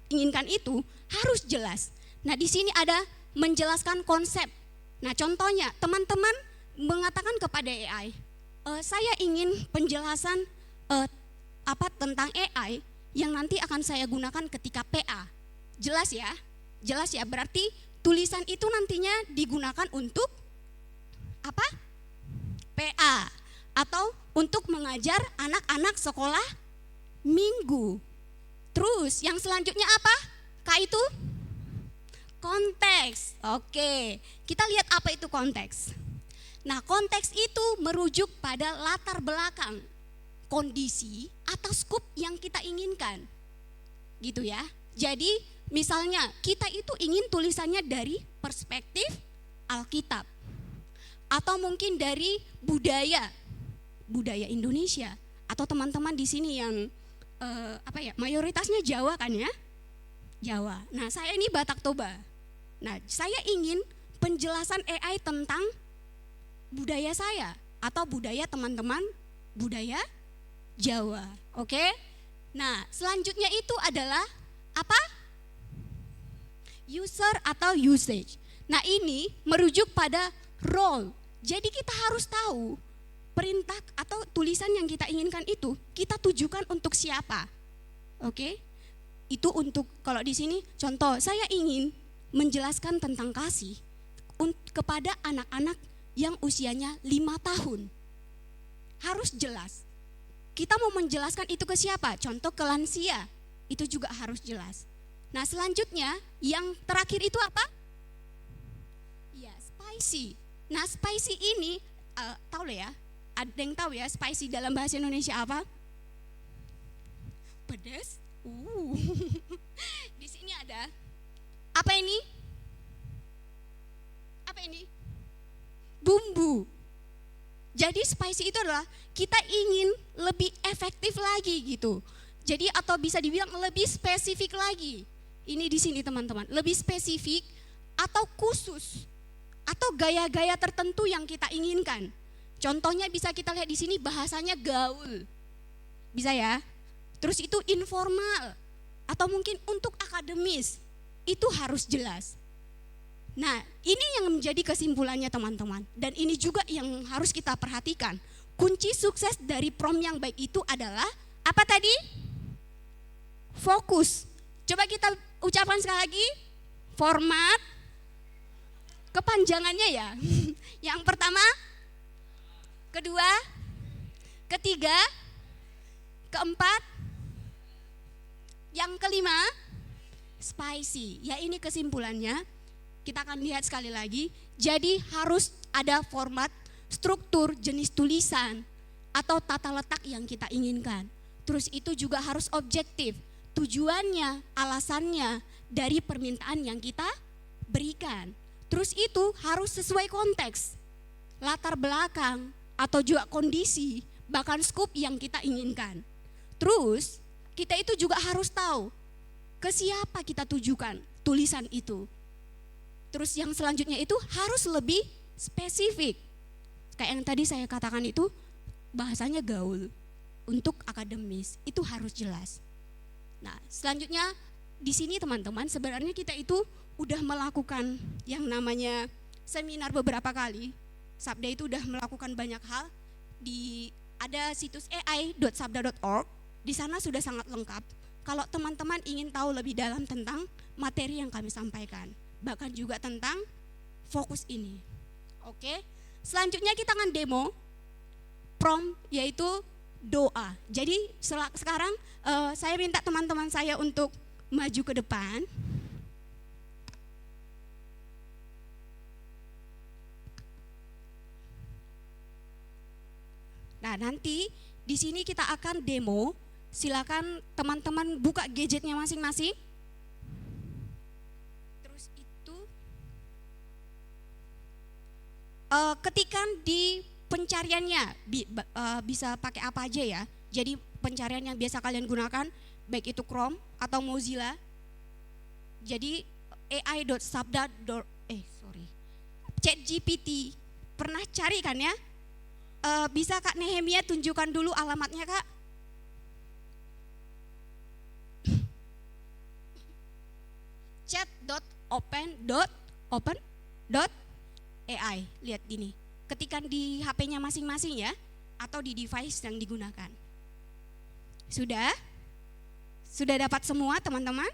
inginkan itu harus jelas. Nah, di sini ada menjelaskan konsep. Nah, contohnya teman-teman mengatakan kepada AI, saya ingin penjelasan tentang AI yang nanti akan saya gunakan ketika PA. Jelas ya? Jelas ya, berarti tulisan itu nantinya digunakan untuk apa? PA atau untuk mengajar anak-anak sekolah minggu. Terus yang selanjutnya apa? K itu konteks. Oke, kita lihat apa itu konteks. Nah, konteks itu merujuk pada latar belakang, kondisi atau skup yang kita inginkan. Gitu ya. Jadi misalnya kita itu ingin tulisannya dari perspektif Alkitab. Atau mungkin dari budaya Indonesia. Atau teman-teman di sini yang mayoritasnya Jawa kan ya? Jawa. Nah, saya ini Batak Toba. Nah, saya ingin penjelasan AI tentang budaya saya atau budaya teman-teman, budaya Jawa. Oke? Nah, selanjutnya itu adalah apa? User atau usage. Nah, ini merujuk pada role. Jadi kita harus tahu perintah atau tulisan yang kita inginkan itu kita tujukan untuk siapa. Oke? Itu untuk kalau di sini contoh saya ingin menjelaskan tentang kasih kepada anak-anak yang usianya 5 tahun. Harus jelas. Kita mau menjelaskan itu ke siapa? Contoh ke lansia. Itu juga harus jelas. Nah, selanjutnya yang terakhir itu apa? Ya, spicy. Nah, spicy ini tahu lah ya. Ada yang tahu ya spicy dalam bahasa Indonesia apa? Pedas. Di sini ada apa ini? Apa ini? Bumbu. Jadi spicy itu adalah kita ingin lebih efektif lagi gitu. Jadi atau bisa dibilang lebih spesifik lagi. Ini di sini teman-teman, lebih spesifik atau khusus atau gaya-gaya tertentu yang kita inginkan. Contohnya bisa kita lihat di sini bahasanya gaul. Bisa ya? Terus itu informal atau mungkin untuk akademis. Itu harus jelas. Nah, ini yang menjadi kesimpulannya teman-teman. Dan ini juga yang harus kita perhatikan. Kunci sukses dari prom yang baik itu adalah apa tadi? Fokus. Coba kita ucapkan sekali lagi. Format. Kepanjangannya ya. Yang pertama, kedua, ketiga, keempat, yang kelima, spicy. Ya ini kesimpulannya. Kita akan lihat sekali lagi. Jadi harus ada format, struktur, jenis tulisan, atau tata letak yang kita inginkan. Terus itu juga harus objektif. Tujuannya, alasannya dari permintaan yang kita berikan. Terus itu harus sesuai konteks, latar belakang, atau juga kondisi, bahkan skop yang kita inginkan. Terus kita itu juga harus tahu ke siapa kita tujukan tulisan itu. Terus yang selanjutnya itu harus lebih spesifik. Kayak yang tadi saya katakan itu bahasanya gaul. Untuk akademis itu harus jelas. Nah, selanjutnya di sini teman-teman sebenarnya kita itu udah melakukan yang namanya seminar beberapa kali. Sabda itu udah melakukan banyak hal ada situs ai.sabda.org. Di sana sudah sangat lengkap. Kalau teman-teman ingin tahu lebih dalam tentang materi yang kami sampaikan, bahkan juga tentang fokus ini. Oke. Selanjutnya kita akan demo prom yaitu doa. Jadi sekarang saya minta teman-teman saya untuk maju ke depan. Nah, nanti di sini kita akan demo. Silakan teman-teman buka gadgetnya masing-masing. Terus itu ketikan di pencariannya bisa pakai apa aja ya. Jadi pencarian yang biasa kalian gunakan baik itu Chrome atau Mozilla. Jadi ChatGPT pernah cari kan ya? Bisa Kak Nehemia tunjukkan dulu alamatnya Kak? chat.open.ai. Lihat gini. Ketikan di HP-nya masing-masing ya, atau di device yang digunakan. Sudah? Sudah dapat semua teman-teman?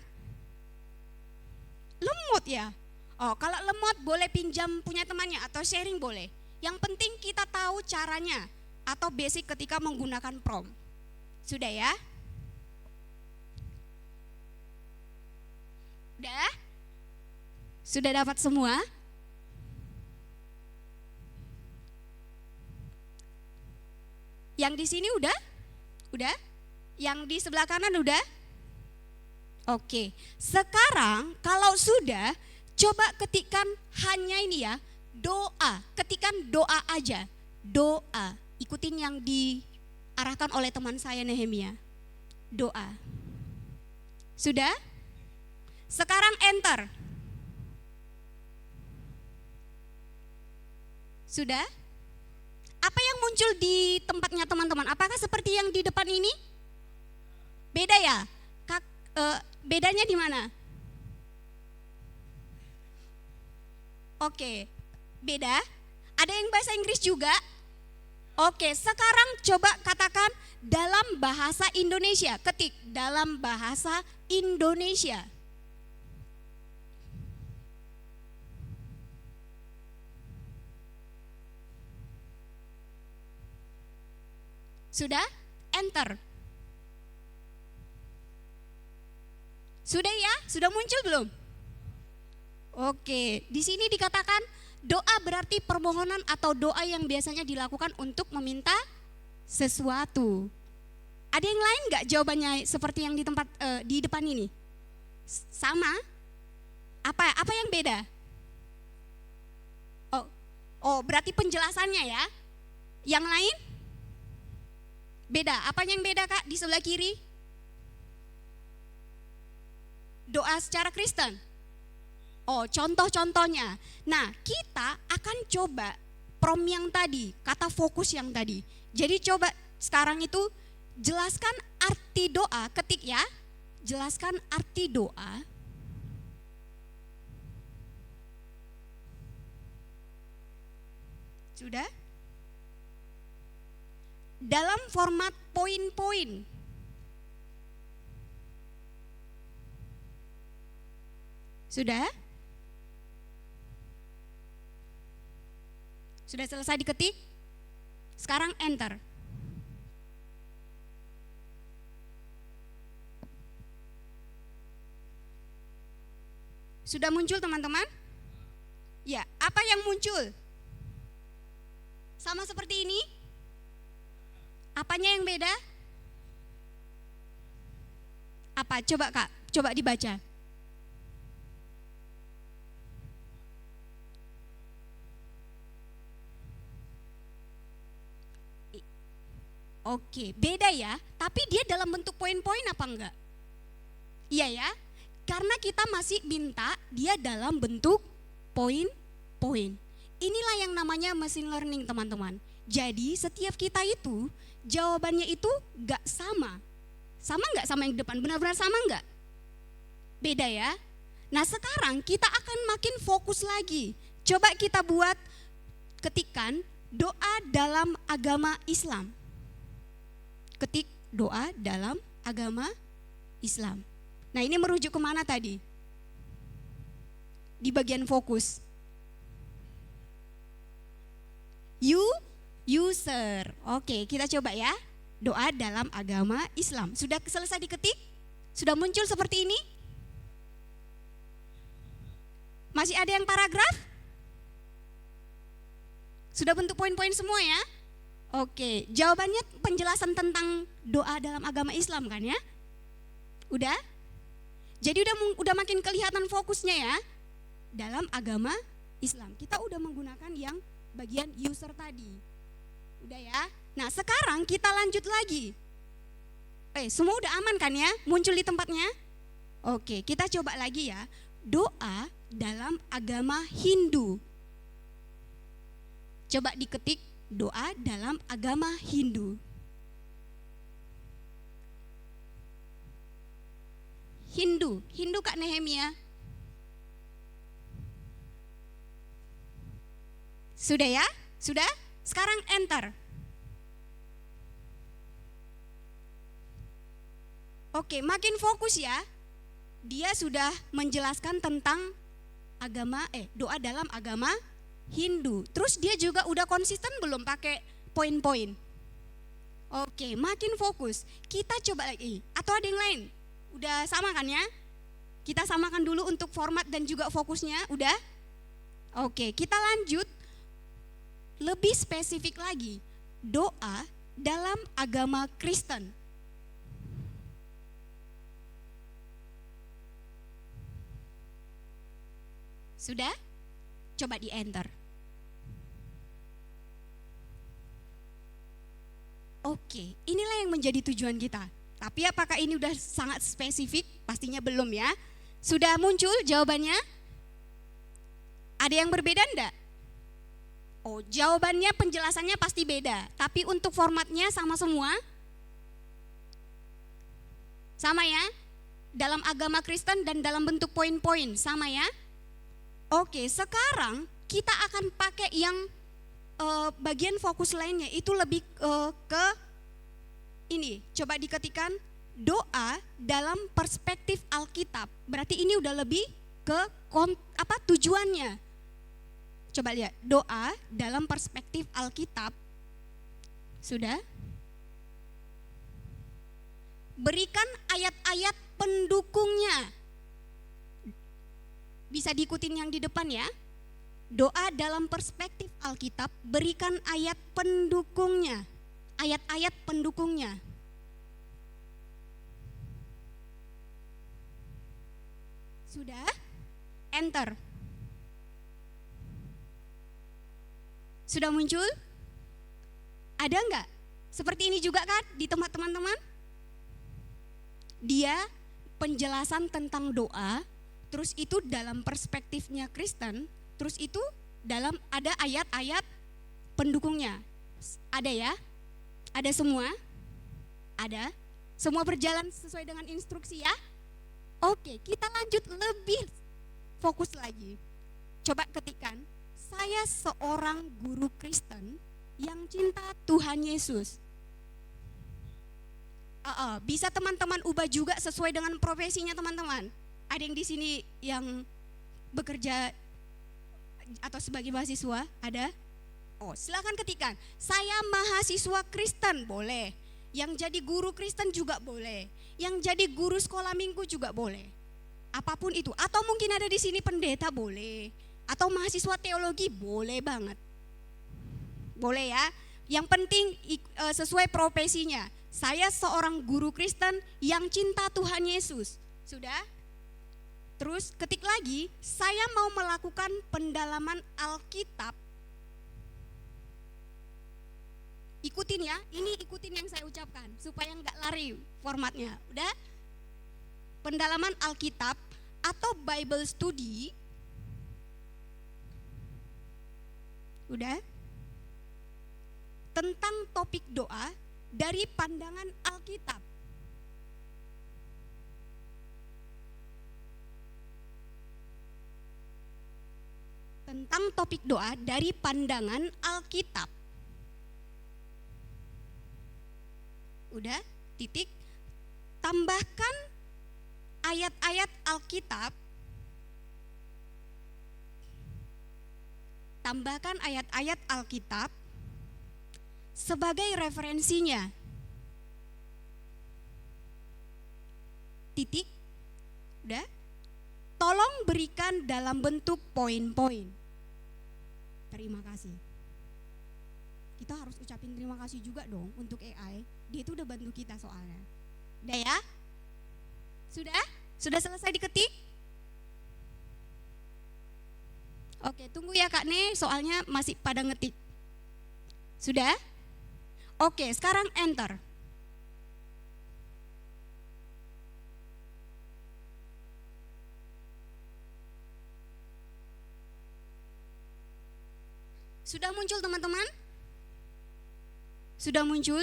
Lemot ya? Oh, kalau lemot boleh pinjam punya temannya atau sharing boleh. Yang penting kita tahu caranya atau basic ketika menggunakan prompt. Sudah ya? Udah? Sudah dapat semua? Yang di sini udah? Udah? Yang di sebelah kanan udah? Oke. Sekarang kalau sudah, coba ketikkan hanya ini ya, doa. Ketikkan doa aja. Doa. Ikutin yang diarahkan oleh teman saya Nehemia. Doa. Sudah? Sekarang enter. Sudah? Apa yang muncul di tempatnya teman-teman? Apakah seperti yang di depan ini? Beda ya? Bedanya di mana? Oke, beda. Ada yang bahasa Inggris juga? Oke, sekarang coba katakan dalam bahasa Indonesia. Ketik dalam bahasa Indonesia. Sudah? Enter. Sudah ya? Sudah muncul belum? Oke, di sini dikatakan doa berarti permohonan atau doa yang biasanya dilakukan untuk meminta sesuatu. Ada yang lain nggak jawabannya seperti yang di depan ini? Sama? Apa yang beda? Oh, berarti penjelasannya ya? Yang lain? Beda. Apa yang beda Kak di sebelah kiri? Doa secara Kristen. Oh, contoh-contohnya. Nah, kita akan coba prom yang tadi, kata fokus yang tadi. Jadi coba sekarang itu jelaskan arti doa, ketik ya. Jelaskan arti doa. Sudah? Dalam format poin-poin. Sudah? Sudah selesai diketik? Sekarang enter. Sudah muncul teman-teman? Ya, apa yang muncul? Sama seperti ini? Apanya yang beda? Apa? Coba Kak, coba dibaca. Oke, beda ya, tapi dia dalam bentuk poin-poin apa enggak? Iya ya, karena kita masih minta dia dalam bentuk poin-poin. Inilah yang namanya machine learning teman-teman. Jadi setiap kita itu jawabannya itu enggak sama. Sama enggak sama yang di depan? Benar-benar sama enggak? Beda ya. Nah sekarang kita akan makin fokus lagi. Coba kita buat ketikan doa dalam agama Islam. Ketik doa dalam agama Islam. Nah ini merujuk kemana tadi? Di bagian fokus. User. Oke, kita coba ya. Doa dalam agama Islam. Sudah selesai diketik? Sudah muncul seperti ini? Masih ada yang paragraf? Sudah bentuk poin-poin semua ya? Oke, jawabannya penjelasan tentang doa dalam agama Islam kan ya? Udah? Jadi udah makin kelihatan fokusnya ya. Dalam agama Islam. Kita udah menggunakan yang bagian user tadi. Udah ya? Nah, sekarang kita lanjut lagi. Semua udah aman kan ya? Muncul di tempatnya? Oke, kita coba lagi ya. Doa dalam agama Hindu. Coba diketik doa dalam agama Hindu. Hindu Kak Nehemia. Sudah ya? Sudah? Sekarang enter. Oke, makin fokus ya. Dia sudah menjelaskan tentang doa dalam agama Hindu. Terus dia juga udah konsisten belum pakai poin-poin? Oke, makin fokus. Kita coba lagi. Atau ada yang lain? Udah sama kan ya? Kita samakan dulu untuk format dan juga fokusnya. Udah? Oke, kita lanjut. Lebih spesifik lagi. Doa dalam agama Kristen. Sudah? Coba di enter. Oke, inilah yang menjadi tujuan kita. Tapi apakah ini udah sangat spesifik? Pastinya belum ya. Sudah muncul jawabannya? Ada yang berbeda enggak? Oh, jawabannya penjelasannya pasti beda. Tapi untuk formatnya sama semua? Sama ya? Dalam agama Kristen dan dalam bentuk poin-poin, sama ya? Oke, sekarang kita akan pakai yang bagian fokus lainnya, itu lebih ke ini. Coba diketikkan doa dalam perspektif Alkitab. Berarti ini udah lebih ke tujuannya. Coba lihat, doa dalam perspektif Alkitab. Sudah? Berikan ayat-ayat pendukungnya. Bisa diikutin yang di depan ya. Doa dalam perspektif Alkitab, berikan ayat pendukungnya. Ayat-ayat pendukungnya. Sudah? Enter. Sudah muncul? Ada enggak? Seperti ini juga kan di tempat teman-teman? Dia penjelasan tentang doa, terus itu dalam perspektifnya Kristen, terus itu dalam ada ayat-ayat pendukungnya. Ada ya? Ada semua? Ada? Semua berjalan sesuai dengan instruksi ya? Oke, kita lanjut lebih fokus lagi. Coba ketikkan, saya seorang guru Kristen yang cinta Tuhan Yesus. Bisa teman-teman ubah juga sesuai dengan profesinya teman-teman. Ada yang di sini yang bekerja atau sebagai mahasiswa? Ada? Oh, silakan ketikkan. Saya mahasiswa Kristen, boleh. Yang jadi guru Kristen juga boleh. Yang jadi guru sekolah minggu juga boleh. Apapun itu. Atau mungkin ada di sini pendeta, boleh. Atau mahasiswa teologi, boleh banget. Boleh ya. Yang penting sesuai profesinya. Saya seorang guru Kristen yang cinta Tuhan Yesus. Sudah? Terus ketik lagi, saya mau melakukan pendalaman Alkitab. Ikutin ya, ini ikutin yang saya ucapkan supaya nggak lari formatnya. Udah? Pendalaman Alkitab atau Bible study. Udah? Tentang topik doa dari pandangan Alkitab. Tentang topik doa dari pandangan Alkitab. Udah? Titik. Tambahkan ayat-ayat Alkitab. Tambahkan ayat-ayat Alkitab sebagai referensinya. Titik. Udah? Tolong berikan dalam bentuk poin-poin. Terima kasih. Kita harus ucapin terima kasih juga dong untuk AI. Dia itu udah bantu kita soalnya. Udah ya? Sudah? Sudah selesai diketik? Oke, tunggu ya Kak Ne, soalnya masih pada ngetik. Sudah? Oke, sekarang enter. Sudah muncul teman-teman? Sudah muncul?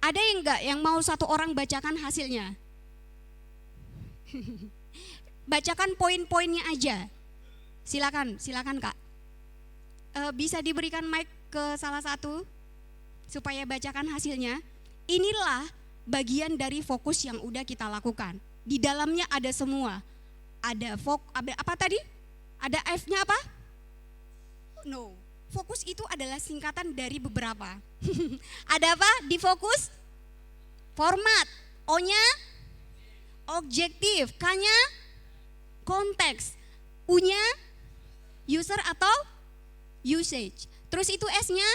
Ada yang enggak yang mau satu orang bacakan hasilnya? Bacakan poin-poinnya aja. Silakan Kak. Bisa diberikan mic ke salah satu supaya bacakan hasilnya. Inilah bagian dari fokus yang udah kita lakukan. Di dalamnya ada semua. Ada apa tadi? Ada F-nya apa? No. Fokus itu adalah singkatan dari beberapa. Ada apa di fokus? Format. O-nya objektif. K-nya konteks. U-nya user atau usage. Terus itu S-nya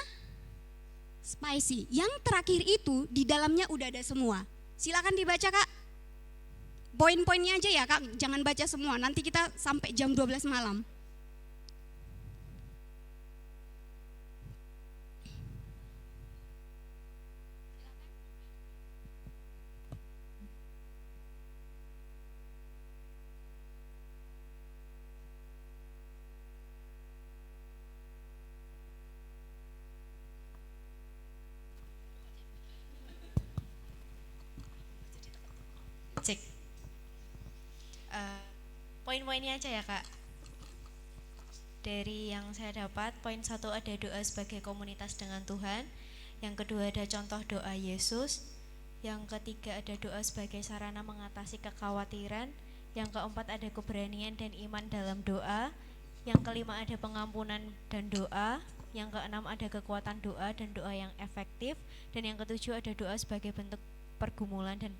spicy. Yang terakhir itu di dalamnya udah ada semua. Silakan dibaca Kak. Poin-poinnya aja ya Kak, jangan baca semua. Nanti kita sampai jam 12 malam. Cek. Poin-poinnya aja ya Kak. Dari yang saya dapat, poin 1 ada doa sebagai komunitas dengan Tuhan. Yang kedua ada contoh doa Yesus. Yang ketiga ada doa sebagai sarana mengatasi kekhawatiran. Yang keempat ada keberanian dan iman dalam doa. Yang kelima ada pengampunan dan doa. Yang keenam ada kekuatan doa dan doa yang efektif. Dan yang ketujuh ada doa sebagai bentuk pergumulan dan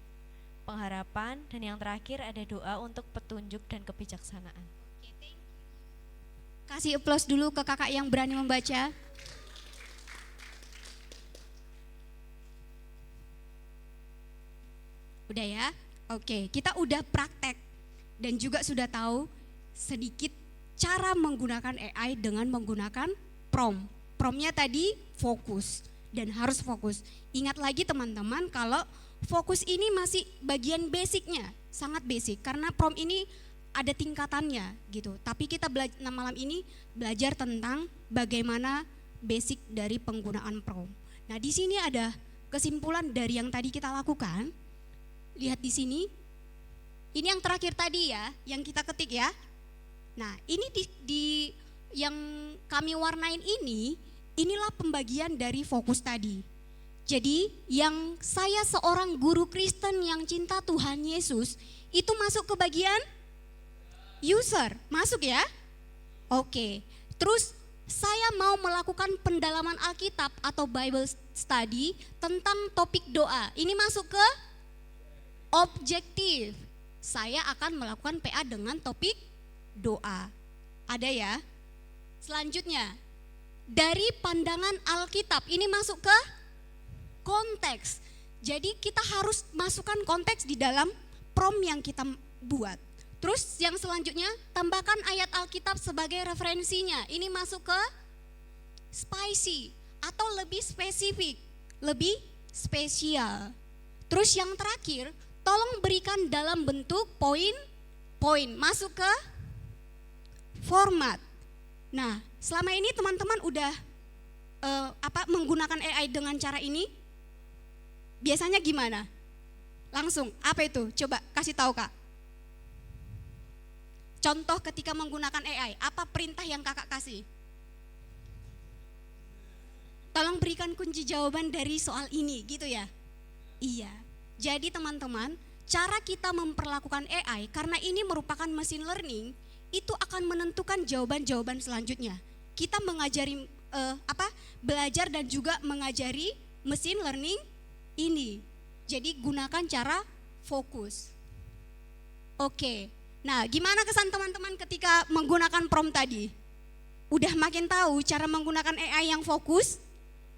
pengharapan. Dan yang terakhir ada doa untuk petunjuk dan kebijaksanaan. Kasih applause dulu ke kakak yang berani membaca. Udah ya? Oke, kita udah praktek dan juga sudah tahu sedikit cara menggunakan AI dengan menggunakan prompt. Promptnya tadi fokus dan harus fokus. Ingat lagi teman-teman kalau fokus ini masih bagian basicnya, sangat basic karena prom ini ada tingkatannya gitu. Tapi kita malam ini belajar tentang bagaimana basic dari penggunaan prom. Nah, di sini ada kesimpulan dari yang tadi kita lakukan. Lihat di sini. Ini yang terakhir tadi ya, yang kita ketik ya. Nah, ini di yang kami warnain ini, inilah pembagian dari fokus tadi. Jadi, yang saya seorang guru Kristen yang cinta Tuhan Yesus, itu masuk ke bagian user, masuk ya? Oke. Terus saya mau melakukan pendalaman Alkitab atau Bible study tentang topik doa. Ini masuk ke objektif. Saya akan melakukan PA dengan topik doa. Ada ya? Selanjutnya, dari pandangan Alkitab, ini masuk ke konteks. Jadi kita harus masukkan konteks di dalam prom yang kita buat. Terus yang selanjutnya, tambahkan ayat Alkitab sebagai referensinya. Ini masuk ke spicy atau lebih spesifik, lebih spesial. Terus yang terakhir, tolong berikan dalam bentuk poin-poin, masuk ke format. Nah, selama ini teman-teman udah menggunakan AI dengan cara ini? Biasanya gimana? Langsung, apa itu? Coba kasih tahu Kak. Contoh ketika menggunakan AI, apa perintah yang Kakak kasih? Tolong berikan kunci jawaban dari soal ini, gitu ya? Iya. Jadi teman-teman, cara kita memperlakukan AI karena ini merupakan machine learning, itu akan menentukan jawaban-jawaban selanjutnya. Kita mengajari belajar dan juga mengajari machine learning ini. Jadi gunakan cara fokus. Oke. Nah, gimana kesan teman-teman ketika menggunakan prompt tadi? Udah makin tahu cara menggunakan AI yang fokus?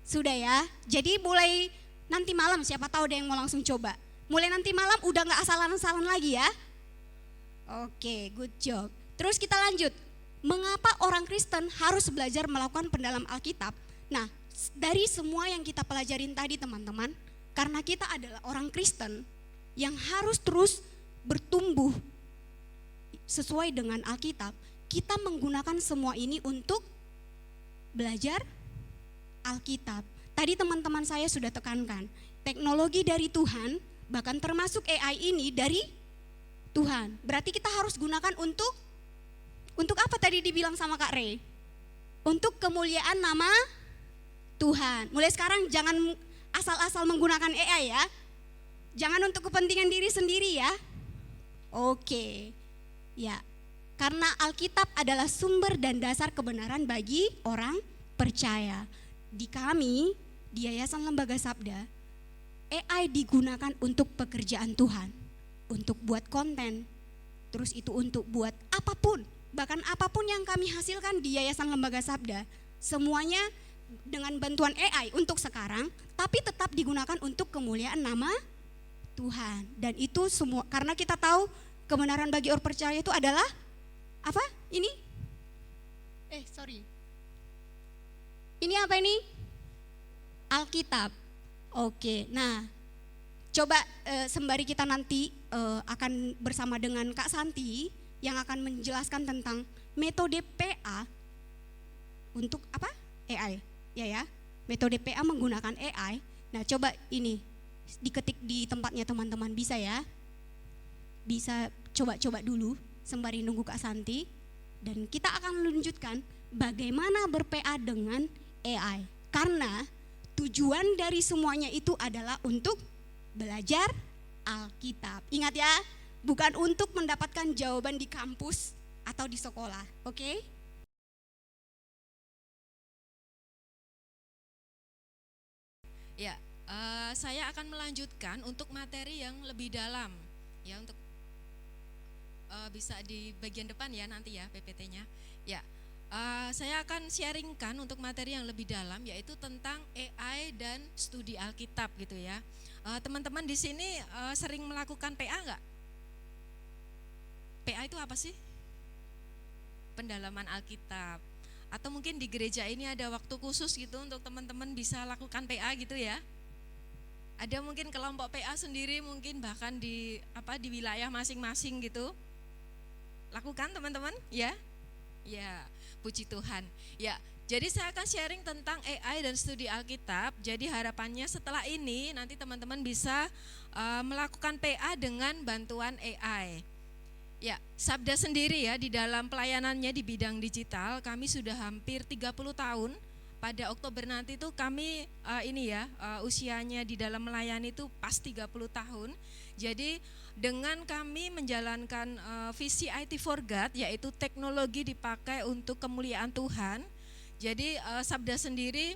Sudah ya. Jadi mulai nanti malam siapa tahu ada yang mau langsung coba. Mulai nanti malam udah gak asalan-asalan lagi ya. Oke, good job. Terus kita lanjut. Mengapa orang Kristen harus belajar melakukan pendalam Alkitab? Nah, dari semua yang kita pelajarin tadi teman-teman, karena kita adalah orang Kristen yang harus terus bertumbuh sesuai dengan Alkitab, kita menggunakan semua ini untuk belajar Alkitab. Tadi teman-teman saya sudah tekankan, teknologi dari Tuhan, bahkan termasuk AI ini dari Tuhan. Berarti kita harus gunakan untuk apa tadi dibilang sama Kak Rey? Untuk kemuliaan nama Tuhan. Mulai sekarang jangan asal-asal menggunakan AI ya. Jangan untuk kepentingan diri sendiri ya. Oke. Ya. Karena Alkitab adalah sumber dan dasar kebenaran bagi orang percaya. Di kami, di Yayasan Lembaga Sabda, AI digunakan untuk pekerjaan Tuhan, untuk buat konten, terus itu untuk buat apapun, bahkan apapun yang kami hasilkan di Yayasan Lembaga Sabda, semuanya dengan bantuan AI untuk sekarang, tapi tetap digunakan untuk kemuliaan nama Tuhan. Dan itu semua, karena kita tahu kebenaran bagi orang percaya itu adalah, apa ini? Ini apa ini? Alkitab. Oke, nah coba sembari kita nanti akan bersama dengan Kak Santi yang akan menjelaskan tentang metode PA untuk apa? AI, ya. Metode PA menggunakan AI. Nah coba ini diketik di tempatnya teman-teman, bisa ya? Bisa coba-coba dulu sembari nunggu Kak Santi. Dan kita akan lanjutkan bagaimana ber-PA dengan AI. Karena tujuan dari semuanya itu adalah untuk belajar Alkitab. Ingat ya, bukan untuk mendapatkan jawaban di kampus atau di sekolah, oke? Ya, saya akan melanjutkan untuk materi yang lebih dalam, ya, untuk bisa di bagian depan ya nanti ya PPT-nya. Ya, saya akan sharingkan untuk materi yang lebih dalam, yaitu tentang AI dan studi Alkitab gitu ya. Teman-teman di sini sering melakukan PA enggak? PA itu apa sih? Pendalaman Alkitab. Atau mungkin di gereja ini ada waktu khusus gitu untuk teman-teman bisa lakukan PA gitu ya? Ada mungkin kelompok PA sendiri, mungkin bahkan di wilayah masing-masing gitu. Lakukan teman-teman, ya. Ya, puji Tuhan. Ya, jadi saya akan sharing tentang AI dan studi Alkitab. Jadi harapannya setelah ini nanti teman-teman bisa melakukan PA dengan bantuan AI. Ya, Sabda sendiri ya di dalam pelayanannya di bidang digital kami sudah hampir 30 tahun. Pada Oktober nanti itu kami usianya di dalam melayani itu pas 30 tahun. Jadi dengan kami menjalankan visi IT for God, yaitu teknologi dipakai untuk kemuliaan Tuhan. Jadi Sabda sendiri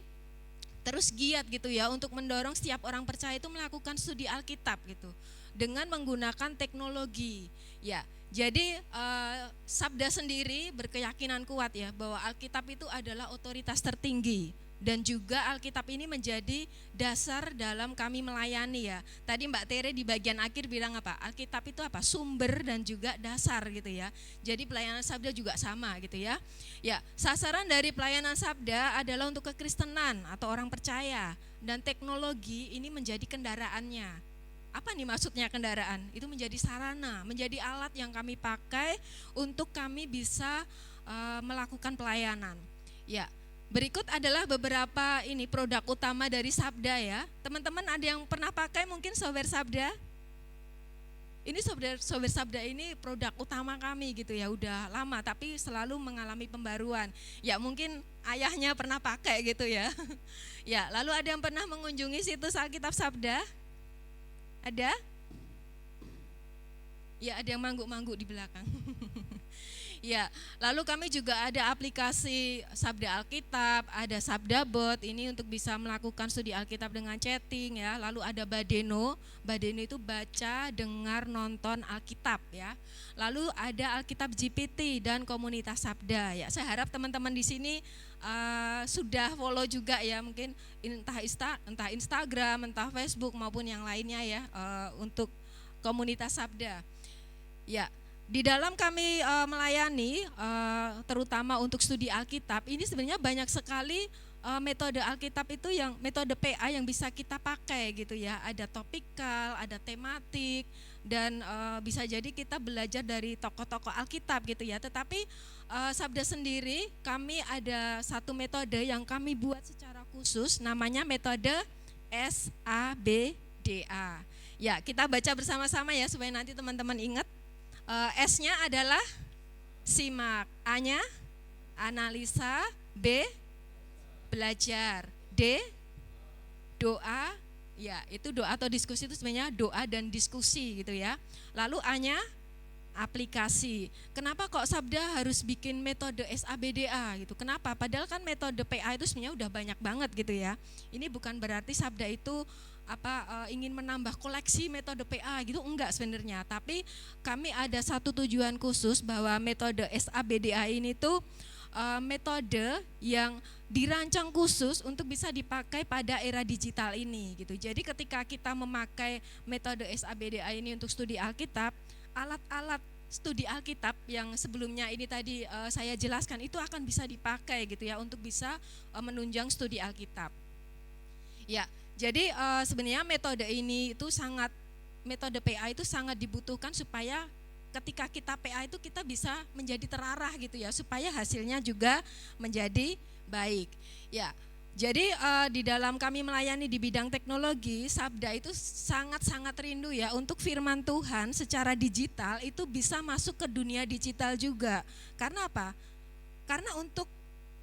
terus giat gitu ya untuk mendorong setiap orang percaya itu melakukan studi Alkitab gitu dengan menggunakan teknologi. Ya, jadi Sabda sendiri berkeyakinan kuat ya bahwa Alkitab itu adalah otoritas tertinggi dan juga Alkitab ini menjadi dasar dalam kami melayani ya. Tadi Mbak Tere di bagian akhir bilang apa? Alkitab itu apa? Sumber dan juga dasar gitu ya. Jadi pelayanan Sabda juga sama gitu ya. Ya, sasaran dari pelayanan Sabda adalah untuk kekristenan atau orang percaya dan teknologi ini menjadi kendaraannya. Apa nih maksudnya kendaraan? Itu menjadi sarana, menjadi alat yang kami pakai untuk kami bisa melakukan pelayanan. Ya, berikut adalah beberapa produk utama dari Sabda ya. Teman-teman ada yang pernah pakai mungkin software Sabda? Ini software Sabda ini produk utama kami gitu ya, udah lama tapi selalu mengalami pembaruan. Ya mungkin ayahnya pernah pakai gitu ya. Ya, lalu ada yang pernah mengunjungi situs Alkitab Sabda? Ada? Ya, ada yang mangguk-mangguk di belakang. Ya, lalu kami juga ada aplikasi Sabda Alkitab, ada Sabda Bot ini untuk bisa melakukan studi Alkitab dengan chatting ya. Lalu ada Badeno, Badeno itu baca, dengar, nonton Alkitab ya. Lalu ada Alkitab GPT dan komunitas Sabda ya. Saya harap teman-teman di sini sudah follow juga ya, mungkin entah Instagram, entah Facebook maupun yang lainnya ya untuk komunitas Sabda. Ya. Di dalam kami melayani terutama untuk studi Alkitab ini sebenarnya banyak sekali metode Alkitab itu yang metode PA yang bisa kita pakai gitu ya. Ada topikal, ada tematik dan bisa jadi kita belajar dari tokoh-tokoh Alkitab gitu ya. Tetapi Sabda sendiri kami ada satu metode yang kami buat secara khusus namanya metode SABDA. Ya, kita baca bersama-sama ya supaya nanti teman-teman ingat. S-nya adalah simak, A-nya analisa, B belajar, D doa, ya itu doa atau diskusi itu sebenarnya doa dan diskusi gitu ya. Lalu A-nya aplikasi. Kenapa kok Sabda harus bikin metode SABDA gitu? Kenapa? Padahal kan metode PA itu sebenarnya udah banyak banget gitu ya. Ini bukan berarti Sabda itu ingin menambah koleksi metode PA gitu, enggak sebenarnya. Tapi kami ada satu tujuan khusus bahwa metode SABDA ini tuh metode yang dirancang khusus untuk bisa dipakai pada era digital ini gitu. Jadi ketika kita memakai metode SABDA ini untuk studi Alkitab, alat-alat studi Alkitab yang sebelumnya ini tadi saya jelaskan itu akan bisa dipakai gitu ya untuk bisa menunjang studi Alkitab. Ya, jadi sebenarnya metode PA itu sangat dibutuhkan supaya ketika kita PA itu kita bisa menjadi terarah gitu ya, supaya hasilnya juga menjadi baik. Ya, jadi di dalam kami melayani di bidang teknologi, Sabda itu sangat-sangat rindu ya untuk firman Tuhan secara digital itu bisa masuk ke dunia digital juga. Karena apa? Karena untuk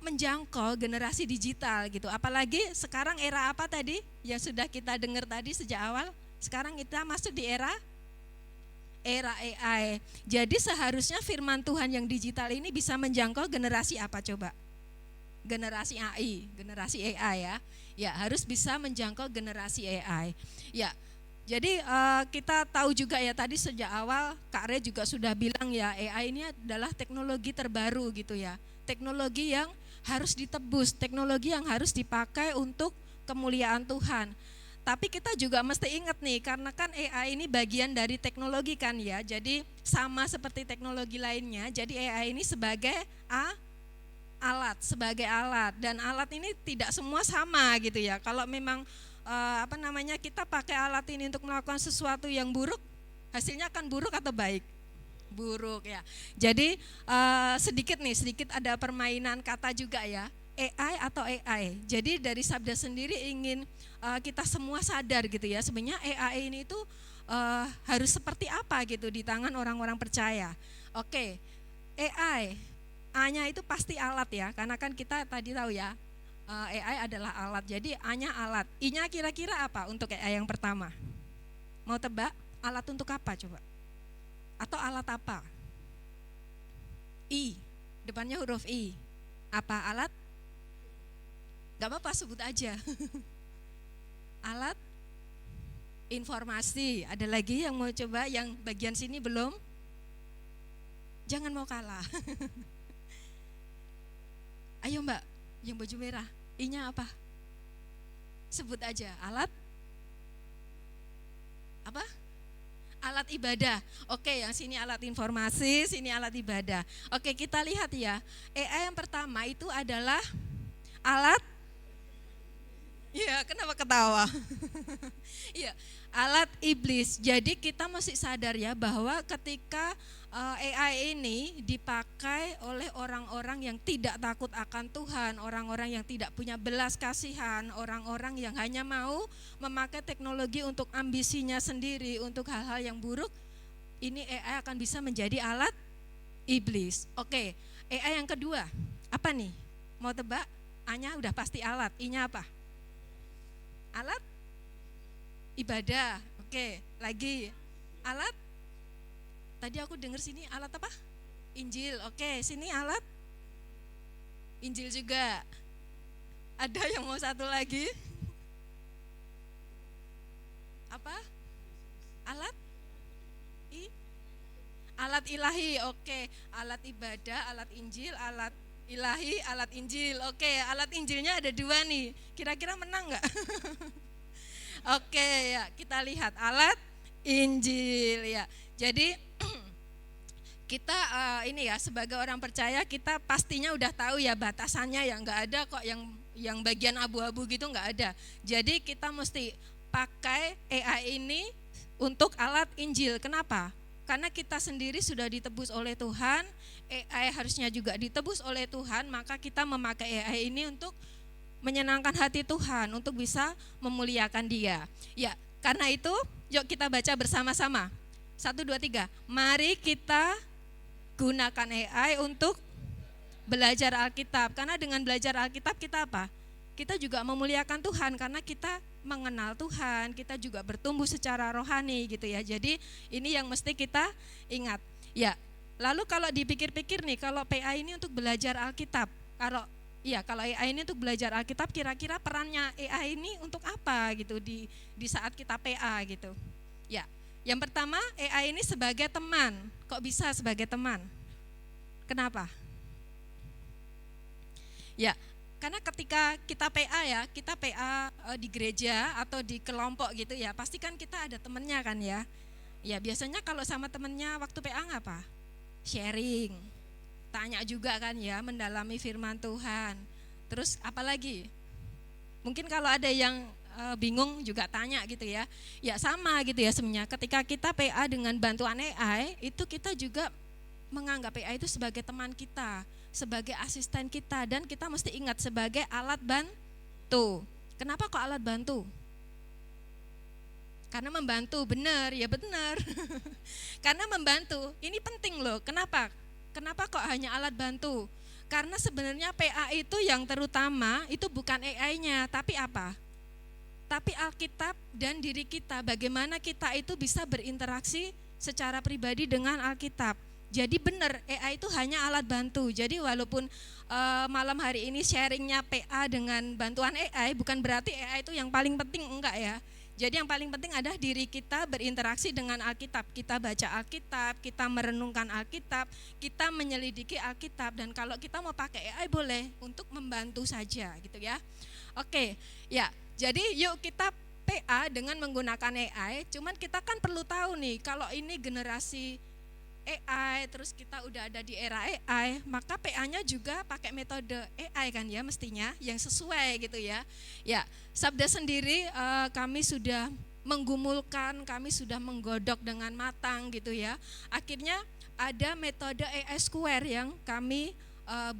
menjangkau generasi digital gitu. Apalagi sekarang era apa tadi? Yang sudah kita dengar tadi sejak awal. Sekarang kita masuk di era AI. Jadi seharusnya firman Tuhan yang digital ini bisa menjangkau generasi apa coba? Generasi AI, generasi AI ya. Ya, harus bisa menjangkau generasi AI. Ya. Jadi kita tahu juga ya tadi sejak awal Kak Re juga sudah bilang ya AI ini adalah teknologi terbaru gitu ya. Teknologi yang harus ditebus, teknologi yang harus dipakai untuk kemuliaan Tuhan. Tapi kita juga mesti ingat nih, karena kan AI ini bagian dari teknologi kan ya. Jadi sama seperti teknologi lainnya, jadi AI ini sebagai alat, dan alat ini tidak semua sama gitu ya. Kalau memang kita pakai alat ini untuk melakukan sesuatu yang buruk, hasilnya akan buruk atau baik? Buruk ya. Jadi sedikit ada permainan kata juga ya, AI atau AI. Jadi dari sabda sendiri ingin kita semua sadar gitu ya, sebenarnya AI ini itu harus seperti apa gitu di tangan orang-orang percaya. Oke, AI, A-nya itu pasti alat ya, karena kan kita tadi tahu ya, AI adalah alat, jadi A-nya alat. I-nya kira-kira apa untuk AI yang pertama? Mau tebak? Alat untuk apa coba? Atau alat apa? I, depannya huruf I. Apa alat? Gak apa-apa, sebut aja. Alat informasi. Ada lagi yang mau coba yang bagian sini belum? Jangan mau kalah. Ayo Mbak, yang baju merah, I-nya apa? Sebut aja, alat apa? Alat ibadah. Oke, yang sini alat informasi, sini alat ibadah. Oke, kita lihat ya. AI yang pertama itu adalah alat. Ya, kenapa ketawa? Iya, alat iblis. Jadi kita mesti sadar ya bahwa ketika AI ini dipakai oleh orang-orang yang tidak takut akan Tuhan, orang-orang yang tidak punya belas kasihan, orang-orang yang hanya mau memakai teknologi untuk ambisinya sendiri, untuk hal-hal yang buruk, ini AI akan bisa menjadi alat iblis. Oke, AI yang kedua, apa nih? Mau tebak? A-nya udah pasti alat, I-nya apa? Alat ibadah. Oke, lagi alat. Tadi aku dengar sini alat apa? Injil. Oke, sini alat Injil juga. Ada yang mau satu lagi? Apa? Alat alat ilahi. Oke, alat ibadah, alat Injil, alat ilahi, alat Injil. Oke, alat Injilnya ada dua nih. Kira-kira menang nggak? Oke, ya kita lihat alat Injil ya. Jadi kita ini ya sebagai orang percaya kita pastinya udah tahu ya batasannya ya, nggak ada kok yang bagian abu-abu gitu, nggak ada. Jadi kita mesti pakai AI ini untuk alat Injil. Kenapa? Karena kita sendiri sudah ditebus oleh Tuhan, AI harusnya juga ditebus oleh Tuhan, maka kita memakai AI ini untuk menyenangkan hati Tuhan, untuk bisa memuliakan Dia. Ya, karena itu yuk kita baca bersama-sama. 1, 2, 3. Mari kita gunakan AI untuk belajar Alkitab. Karena dengan belajar Alkitab kita apa? Kita juga memuliakan Tuhan karena kita mengenal Tuhan, kita juga bertumbuh secara rohani gitu ya. Jadi ini yang mesti kita ingat. Ya, lalu kalau dipikir-pikir nih, kalau PA ini untuk belajar Alkitab, kalau AI ini untuk belajar Alkitab, kira-kira perannya AI ini untuk apa gitu di saat kita PA gitu. Ya, yang pertama AI ini sebagai teman. Kok bisa sebagai teman? Kenapa? Ya, karena ketika kita PA ya, kita PA di gereja atau di kelompok gitu ya, pasti kan kita ada temennya kan ya. Ya biasanya kalau sama temennya waktu PA ngapa? Sharing, tanya juga kan ya, mendalami firman Tuhan. Terus apalagi? Mungkin kalau ada yang bingung juga tanya gitu ya. Ya sama gitu ya sebenarnya. Ketika kita PA dengan bantuan AI, itu kita juga menganggap AI itu sebagai teman kita, sebagai asisten kita, dan kita mesti ingat sebagai alat bantu. Kenapa kok alat bantu? Karena membantu, benar, ya benar. Karena membantu, ini penting loh. Kenapa? Kenapa kok hanya alat bantu? Karena sebenarnya PA itu yang terutama itu bukan AI-nya, tapi apa? Tapi Alkitab dan diri kita, bagaimana kita itu bisa berinteraksi secara pribadi dengan Alkitab. Jadi benar, AI itu hanya alat bantu. Jadi walaupun malam hari ini sharingnya PA dengan bantuan AI, bukan berarti AI itu yang paling penting, enggak ya. Jadi yang paling penting adalah diri kita berinteraksi dengan Alkitab. Kita baca Alkitab, kita merenungkan Alkitab, kita menyelidiki Alkitab. Dan kalau kita mau pakai AI boleh, untuk membantu saja gitu ya. Oke, ya. Jadi yuk kita PA dengan menggunakan AI. Cuman kita kan perlu tahu nih, kalau ini generasi AI, terus kita udah ada di era AI, maka PA-nya juga pakai metode AI kan ya mestinya yang sesuai gitu ya. Ya, Sabda sendiri kami sudah menggumulkan, kami sudah menggodok dengan matang gitu ya. Akhirnya ada metode AI square yang kami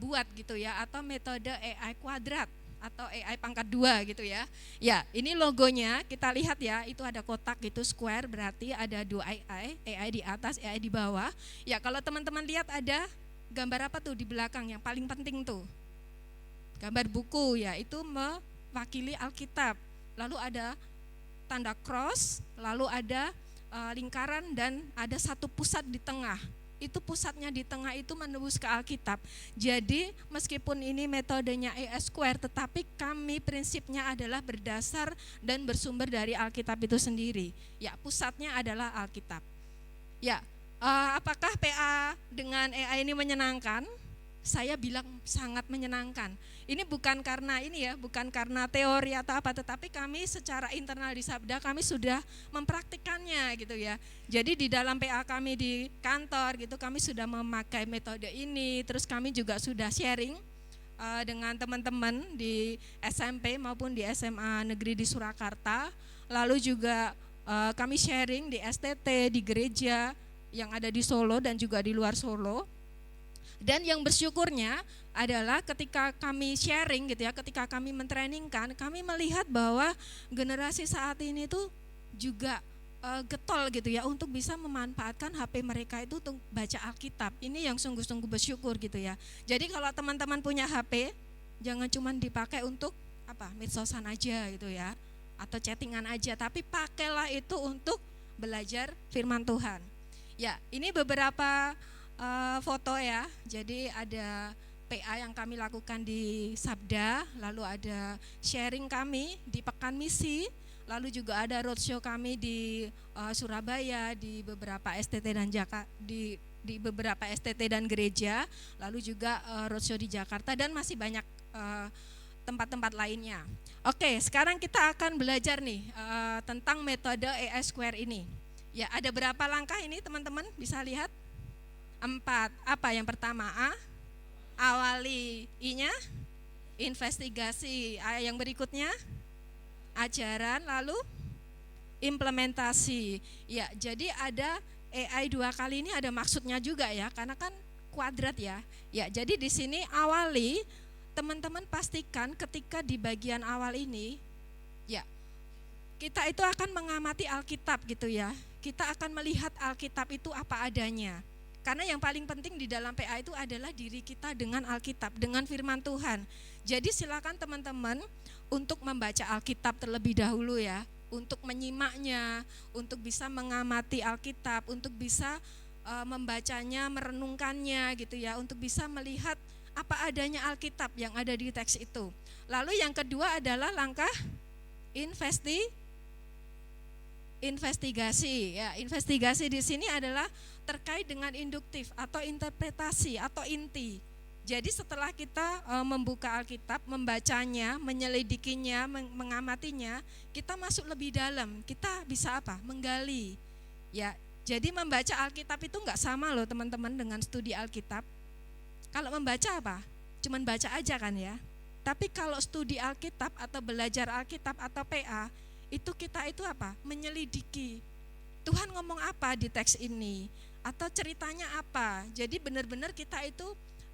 buat gitu ya, atau metode AI kuadrat atau AI pangkat 2 gitu ya. Ya, ini logonya kita lihat ya, itu ada kotak gitu square, berarti ada 2 AI di atas, AI di bawah. Ya, kalau teman-teman lihat ada gambar apa tuh di belakang yang paling penting tuh? Gambar buku ya, itu mewakili Alkitab. Lalu ada tanda cross, lalu ada lingkaran dan ada satu pusat di tengah. Itu pusatnya di tengah itu menembus ke Alkitab. Jadi meskipun ini metodenya AI square, tetapi kami prinsipnya adalah berdasar dan bersumber dari Alkitab itu sendiri. Ya, pusatnya adalah Alkitab. Ya, apakah PA dengan AI ini menyenangkan? Saya bilang sangat menyenangkan. Ini bukan karena ini ya, bukan karena teori atau apa, tetapi kami secara internal di Sabda kami sudah mempraktikannya gitu ya. Jadi di dalam PA kami di kantor gitu, kami sudah memakai metode ini. Terus kami juga sudah sharing dengan teman-teman di SMP maupun di SMA negeri di Surakarta. Lalu juga kami sharing di STT, di gereja yang ada di Solo dan juga di luar Solo. Dan yang bersyukurnya adalah ketika kami sharing gitu ya, ketika kami mentrainingkan, kami melihat bahwa generasi saat ini tuh juga getol gitu ya untuk bisa memanfaatkan HP mereka itu untuk baca Alkitab. Ini yang sungguh-sungguh bersyukur gitu ya. Jadi kalau teman-teman punya HP, jangan cuma dipakai untuk medsosan aja gitu ya, atau chattingan aja, tapi pakailah itu untuk belajar firman Tuhan. Ya, ini beberapa foto ya. Jadi ada PA yang kami lakukan di Sabda, lalu ada sharing kami di Pekan Misi, lalu juga ada roadshow kami di Surabaya, di beberapa STT dan di beberapa STT dan gereja, lalu juga roadshow di Jakarta dan masih banyak tempat-tempat lainnya. Oke, sekarang kita akan belajar nih tentang metode AI square ini. Ya, ada berapa langkah ini teman-teman bisa lihat? 4. Apa yang pertama? A, awali. I-nya investigasi. Yang berikutnya ajaran, lalu implementasi. Ya, jadi ada AI 2 kali ini ada maksudnya juga ya, karena kan kuadrat ya. Ya, jadi di sini awali, teman-teman pastikan ketika di bagian awal ini ya, kita itu akan mengamati Alkitab gitu ya. Kita akan melihat Alkitab itu apa adanya. Karena yang paling penting di dalam PA itu adalah diri kita dengan Alkitab, dengan firman Tuhan. Jadi silakan teman-teman untuk membaca Alkitab terlebih dahulu ya, untuk menyimaknya, untuk bisa mengamati Alkitab, untuk bisa membacanya, merenungkannya gitu ya, untuk bisa melihat apa adanya Alkitab yang ada di teks itu. Lalu yang kedua adalah langkah investigasi ya. Investigasi di sini adalah terkait dengan induktif atau interpretasi atau inti. Jadi setelah kita membuka Alkitab, membacanya, menyelidikinya, mengamatinya, kita masuk lebih dalam. Kita bisa menggali. Ya, jadi membaca Alkitab itu enggak sama loh teman-teman dengan studi Alkitab. Kalau membaca cuman baca aja kan ya. Tapi kalau studi Alkitab atau belajar Alkitab atau PA, itu kita itu menyelidiki. Tuhan ngomong apa di teks ini? Atau ceritanya apa? Jadi benar-benar kita itu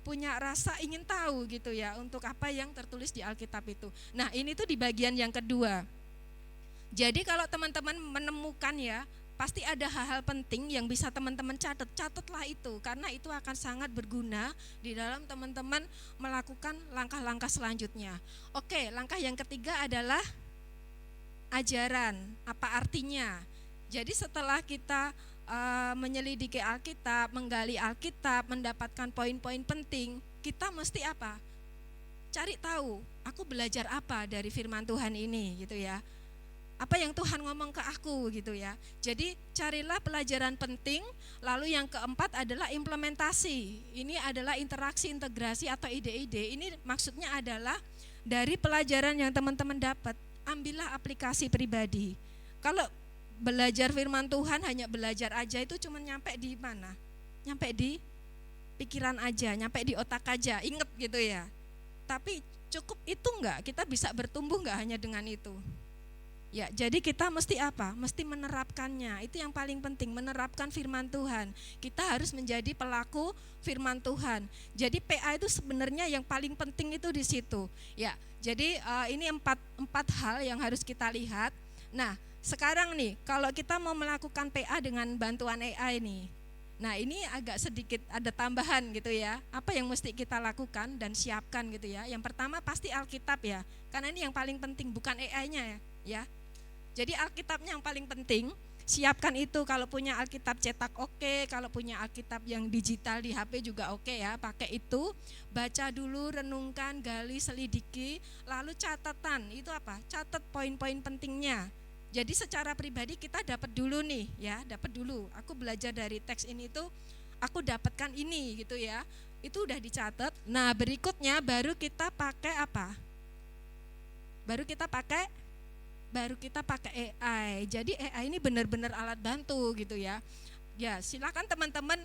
punya rasa ingin tahu gitu ya, untuk apa yang tertulis di Alkitab itu. Nah, ini tuh di bagian yang kedua. Jadi kalau teman-teman menemukan ya, pasti ada hal-hal penting yang bisa teman-teman catatlah itu, karena itu akan sangat berguna di dalam teman-teman melakukan langkah-langkah selanjutnya. Oke, langkah yang ketiga adalah ajaran. Apa artinya? Jadi setelah kita menyelidiki Alkitab, menggali Alkitab, mendapatkan poin-poin penting, kita mesti cari tahu, aku belajar apa dari firman Tuhan ini gitu ya. Apa yang Tuhan ngomong ke aku gitu ya. Jadi carilah pelajaran penting. Lalu yang keempat adalah implementasi. Ini adalah interaksi, integrasi atau ide-ide. Ini maksudnya adalah dari pelajaran yang teman-teman dapat, ambillah aplikasi pribadi. Kalau belajar firman Tuhan hanya belajar aja itu cuma nyampe di mana? nyampe di pikiran aja, nyampe di otak aja, inget gitu ya. Tapi cukup itu enggak, kita bisa bertumbuh enggak hanya dengan itu. Ya, jadi kita mesti apa? Mesti menerapkannya. Itu yang paling penting, menerapkan firman Tuhan. Kita harus menjadi pelaku firman Tuhan. Jadi PA itu sebenarnya yang paling penting itu di situ. Ya, jadi ini empat hal yang harus kita lihat. Nah, sekarang nih, kalau kita mau melakukan PA dengan bantuan AI nih, nah ini agak sedikit ada tambahan gitu ya. Apa yang mesti kita lakukan dan siapkan gitu ya. Yang pertama pasti Alkitab ya, karena ini yang paling penting, bukan AI-nya ya. Jadi Alkitabnya yang paling penting, siapkan itu. Kalau punya Alkitab cetak oke, kalau punya Alkitab yang digital di HP juga oke ya, pakai itu. Baca dulu, renungkan, gali, selidiki, lalu catatan, itu apa? Catat poin-poin pentingnya. Jadi secara pribadi kita dapat dulu nih ya, dapat dulu. Aku belajar dari teks ini tuh, aku dapatkan ini gitu ya. Itu udah dicatat. Nah berikutnya baru kita pakai apa? Baru kita pakai AI. Jadi AI ini benar-benar alat bantu gitu ya. Ya silakan teman-teman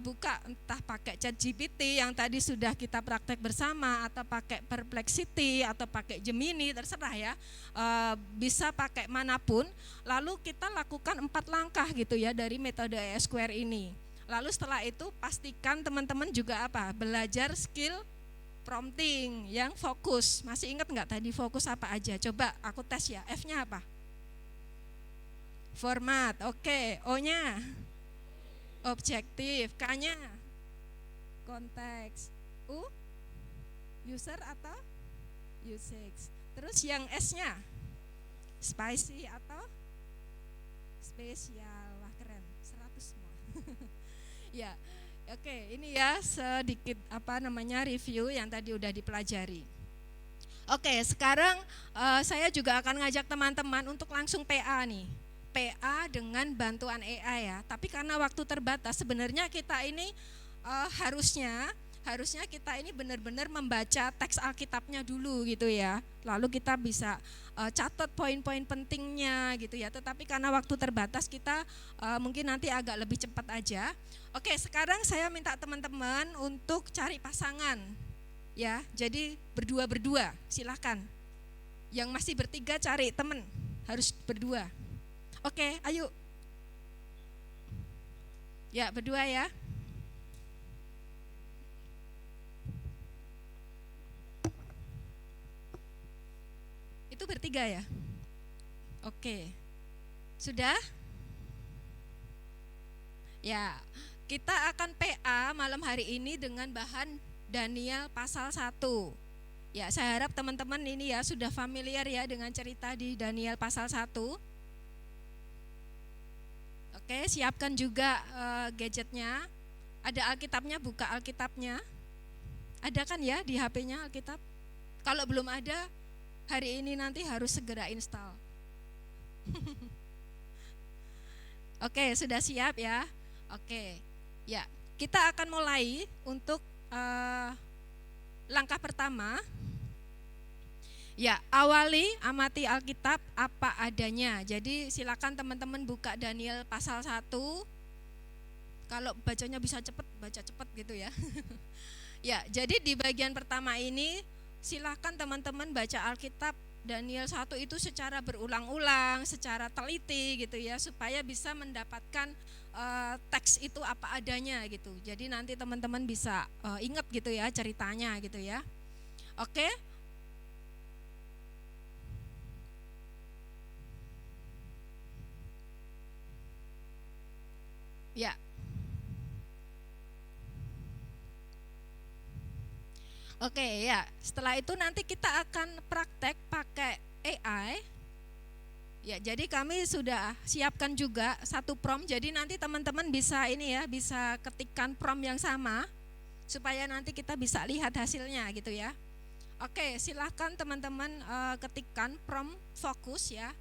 buka, entah pakai ChatGPT yang tadi sudah kita praktek bersama, atau pakai Perplexity, atau pakai Gemini, terserah ya. Bisa pakai manapun. Lalu kita lakukan 4 langkah gitu ya dari metode E-Square ini. Lalu setelah itu pastikan teman-teman juga apa? Belajar skill prompting yang fokus. Masih ingat nggak tadi fokus apa aja? Coba aku tes ya. F-nya apa? Format. Oke. O-nya objektif. K-nya konteks. U user atau usage. Terus yang S-nya spicy atau spesial. Wah keren. 100 semua. Ya. Oke, ini ya sedikit review yang tadi udah dipelajari. Oke, sekarang saya juga akan ngajak teman-teman untuk langsung PA nih. PA dengan bantuan AI ya. Tapi karena waktu terbatas, sebenarnya kita ini harusnya kita ini benar-benar membaca teks Alkitabnya dulu gitu ya. Lalu kita bisa catat poin-poin pentingnya gitu ya. Tetapi karena waktu terbatas, kita mungkin nanti agak lebih cepat aja. Oke, sekarang saya minta teman-teman untuk cari pasangan ya. Jadi berdua, silahkan. Yang masih bertiga cari teman, harus berdua. Oke, ayo. Ya, berdua ya. Itu bertiga ya? Oke. Sudah? Ya, kita akan PA malam hari ini dengan bahan Daniel pasal 1. Ya, saya harap teman-teman ini ya sudah familiar ya dengan cerita di Daniel pasal 1. Oke, siapkan juga gadgetnya. Ada Alkitabnya, buka Alkitabnya. Ada kan ya di HP-nya Alkitab? Kalau belum ada, hari ini nanti harus segera install. Oke, sudah siap ya? Oke, ya kita akan mulai untuk langkah pertama. Ya, awali amati Alkitab apa adanya. Jadi silakan teman-teman buka Daniel pasal 1. Kalau bacanya bisa cepat, baca cepat gitu ya. Ya, jadi di bagian pertama ini silakan teman-teman baca Alkitab Daniel 1 itu secara berulang-ulang, secara teliti gitu ya, supaya bisa mendapatkan teks itu apa adanya gitu. Jadi nanti teman-teman bisa ingat gitu ya ceritanya gitu ya. Oke? Ya. Oke ya, setelah itu nanti kita akan praktek pakai AI. Ya, jadi kami sudah siapkan juga satu prompt. Jadi nanti teman-teman bisa ini ya, bisa ketikkan prompt yang sama supaya nanti kita bisa lihat hasilnya gitu ya. Oke, silahkan teman-teman ketikkan prompt fokus ya.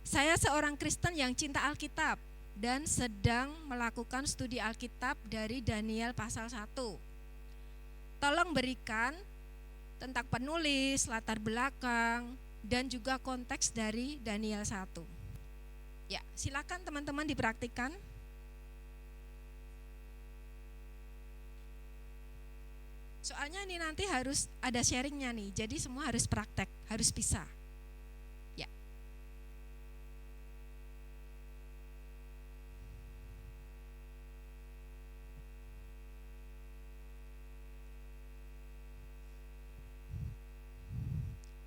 Saya seorang Kristen yang cinta Alkitab dan sedang melakukan studi Alkitab dari Daniel pasal 1. Tolong berikan tentang penulis, latar belakang, dan juga konteks dari Daniel 1. Ya, silakan teman-teman dipraktikkan. Soalnya ini nanti harus ada sharingnya nih, jadi semua harus praktek, harus bisa. Ya.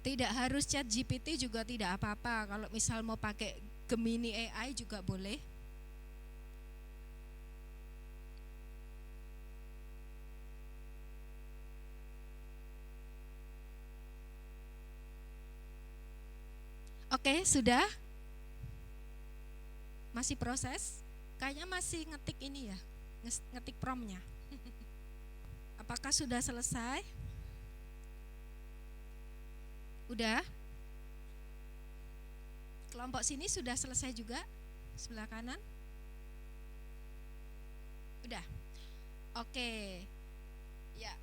Tidak harus chat GPT juga tidak apa-apa. Kalau misal mau pakai Gemini AI juga boleh. Oke, sudah? Masih proses? Kayaknya masih ngetik ini ya, ngetik promptnya. Apakah sudah selesai? Udah? Kelompok sini sudah selesai juga? Sebelah kanan? Udah? Oke. Ya,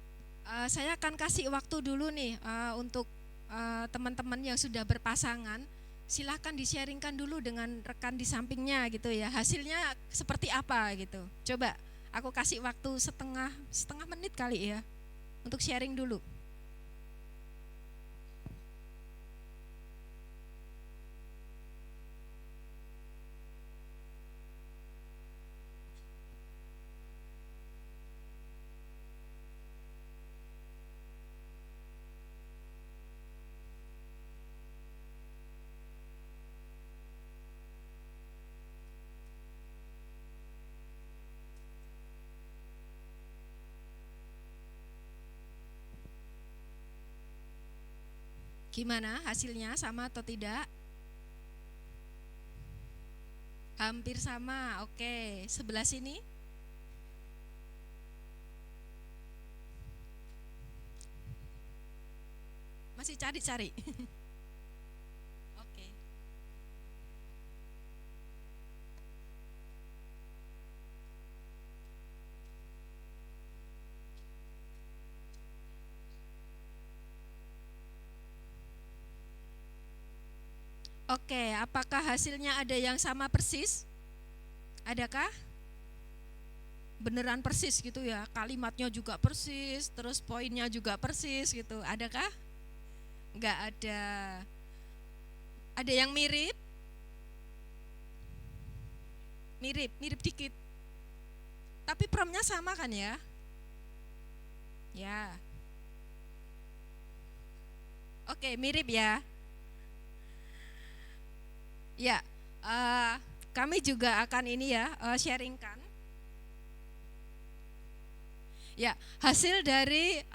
saya akan kasih waktu dulu nih untuk teman-teman yang sudah berpasangan. Silahkan di-sharingkan dulu dengan rekan di sampingnya gitu ya. Hasilnya seperti apa gitu. Coba aku kasih waktu setengah menit kali ya untuk sharing dulu. Gimana hasilnya, sama atau tidak? Hampir sama, oke. Sebelah sini? Masih cari-cari? Oke. Oke, apakah hasilnya ada yang sama persis? Adakah? Beneran persis gitu ya, kalimatnya juga persis, terus poinnya juga persis gitu. Adakah? Enggak ada. Ada yang mirip? Mirip dikit. Tapi promptnya sama kan ya? Ya. Oke, mirip ya. Ya, kami juga akan ini ya, sharingkan. Ya, hasil dari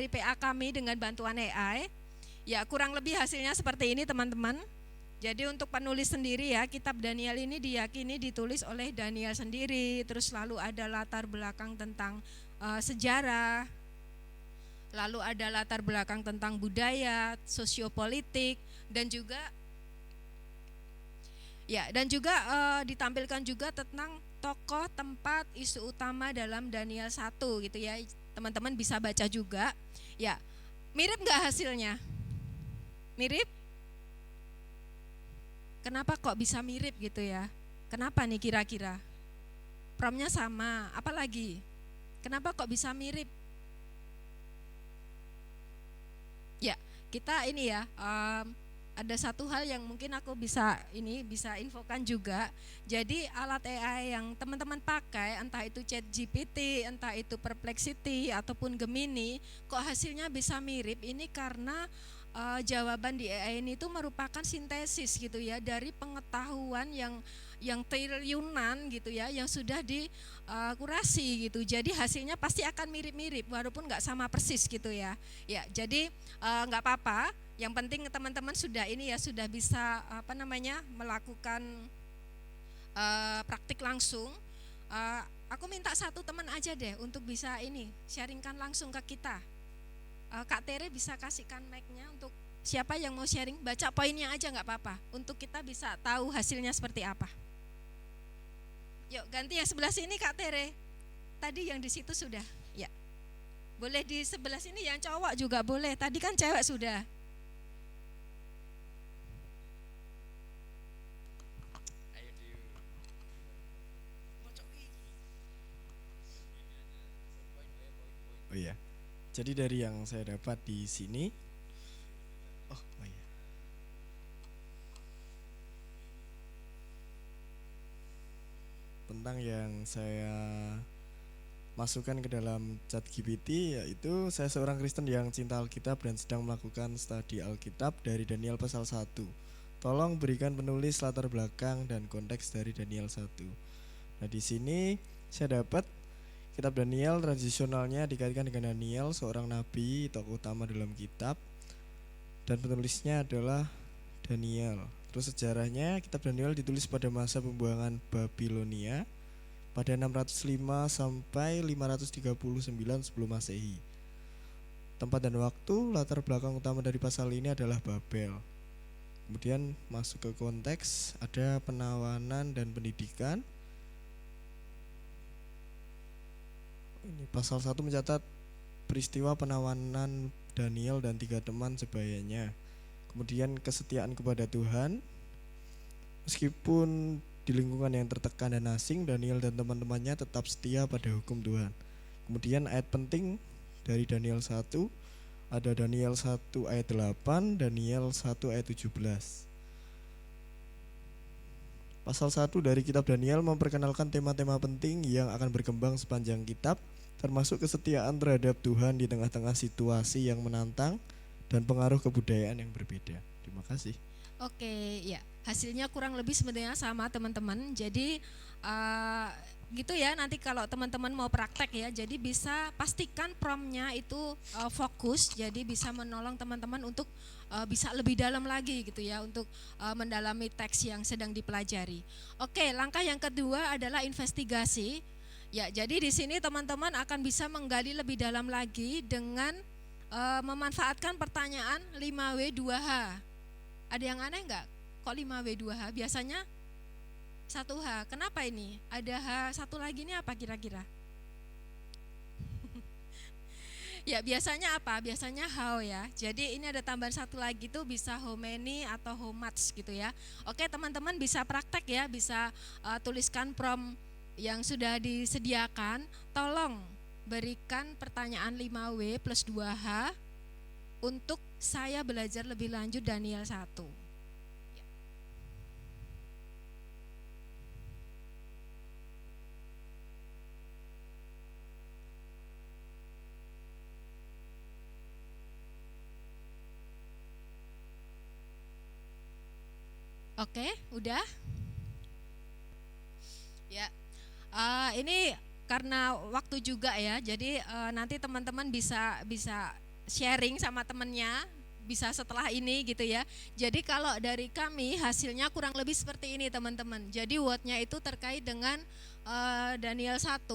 PA kami dengan bantuan AI, ya kurang lebih hasilnya seperti ini teman-teman. Jadi untuk penulis sendiri ya, kitab Daniel ini diyakini ditulis oleh Daniel sendiri, terus lalu ada latar belakang tentang sejarah, lalu ada latar belakang tentang budaya, sosiopolitik, dan juga ditampilkan juga tentang tokoh, tempat, isu utama dalam Daniel 1 gitu ya. Teman-teman bisa baca juga. Ya, mirip nggak hasilnya? Mirip? Kenapa kok bisa mirip gitu ya? Kenapa nih kira-kira? Promptnya sama, apalagi? Kenapa kok bisa mirip? Ya, kita ini ya, ada satu hal yang mungkin aku bisa infokan juga. Jadi alat AI yang teman-teman pakai, entah itu ChatGPT, entah itu Perplexity ataupun Gemini, kok hasilnya bisa mirip? Ini karena jawaban di AI ini itu merupakan sintesis gitu ya dari pengetahuan yang triliunan gitu ya, yang sudah dikurasi gitu. Jadi hasilnya pasti akan mirip-mirip walaupun nggak sama persis gitu ya. Ya, jadi nggak apa-apa. Yang penting teman-teman sudah ini ya, sudah bisa melakukan praktik langsung. Aku minta satu teman aja deh untuk bisa ini sharingkan langsung ke kita. Kak Tere bisa kasihkan mic-nya untuk siapa yang mau sharing, baca poinnya aja nggak apa-apa, untuk kita bisa tahu hasilnya seperti apa. Yuk ganti yang sebelah sini Kak Tere. Tadi yang di situ sudah. Ya. Boleh di sebelah sini yang cowok juga boleh. Tadi kan cewek sudah. Jadi dari yang saya dapat di sini, oh iya, tentang yang saya masukkan ke dalam chat GPT, yaitu saya seorang Kristen yang cinta Alkitab dan sedang melakukan studi Alkitab dari Daniel pasal 1. Tolong berikan penulis latar belakang dan konteks dari Daniel 1. Nah, di sini saya dapat kitab Daniel tradisionalnya dikaitkan dengan Daniel, seorang nabi, tokoh utama dalam kitab, dan penulisnya adalah Daniel. Terus sejarahnya, kitab Daniel ditulis pada masa pembuangan Babilonia pada 605 sampai 539 sebelum Masehi. Tempat dan waktu, latar belakang utama dari pasal ini adalah Babel. Kemudian masuk ke konteks, ada penawanan dan pendidikan. Ini pasal 1 mencatat peristiwa penawanan Daniel dan 3 teman sebayanya. Kemudian kesetiaan kepada Tuhan. Meskipun di lingkungan yang tertekan dan asing, Daniel dan teman-temannya tetap setia pada hukum Tuhan. Kemudian ayat penting dari Daniel 1, ada Daniel 1 ayat 8, Daniel 1 ayat 17. Pasal 1 dari kitab Daniel memperkenalkan tema-tema penting yang akan berkembang sepanjang kitab, termasuk kesetiaan terhadap Tuhan di tengah-tengah situasi yang menantang dan pengaruh kebudayaan yang berbeda. Terima kasih. Oke, ya hasilnya kurang lebih sebenarnya sama teman-teman. Jadi gitu ya, nanti kalau teman-teman mau praktek ya, jadi bisa pastikan promptnya itu fokus, jadi bisa menolong teman-teman untuk bisa lebih dalam lagi gitu ya, untuk mendalami teks yang sedang dipelajari. Oke, langkah yang kedua adalah investigasi. Ya, jadi di sini teman-teman akan bisa menggali lebih dalam lagi dengan memanfaatkan pertanyaan 5W 2H. Ada yang aneh enggak? Kok 5W 2H? Biasanya 1H. Kenapa ini? Ada H satu lagi ini apa kira-kira? Ya, biasanya apa? Biasanya how ya. Jadi ini ada tambahan satu lagi tuh, bisa how many atau how much gitu ya. Oke, teman-teman bisa praktek ya, bisa tuliskan prompt yang sudah disediakan. Tolong berikan pertanyaan 5W plus 2H untuk saya belajar lebih lanjut Daniel 1. Oke, udah? Ya, ini karena waktu juga ya, jadi nanti teman-teman bisa sharing sama temennya, bisa setelah ini gitu ya. Jadi kalau dari kami hasilnya kurang lebih seperti ini teman-teman. Jadi wordnya itu terkait dengan Daniel 1,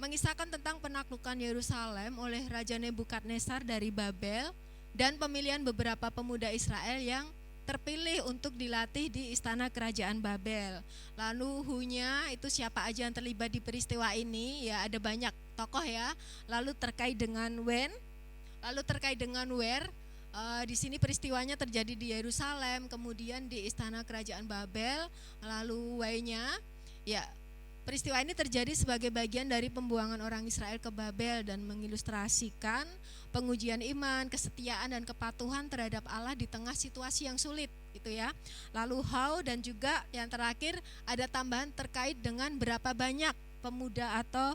mengisahkan tentang penaklukan Yerusalem oleh Raja Nebukadnezar dari Babel dan pemilihan beberapa pemuda Israel yang terpilih untuk dilatih di istana kerajaan Babel. Lalu who-nya itu siapa aja yang terlibat di peristiwa ini, ya ada banyak tokoh ya. Lalu terkait dengan when, lalu terkait dengan where, di sini peristiwanya terjadi di Yerusalem, kemudian di istana kerajaan Babel. Lalu why-nya, ya peristiwa ini terjadi sebagai bagian dari pembuangan orang Israel ke Babel dan mengilustrasikan pengujian iman, kesetiaan dan kepatuhan terhadap Allah di tengah situasi yang sulit gitu ya. Lalu how, dan juga yang terakhir ada tambahan terkait dengan berapa banyak pemuda atau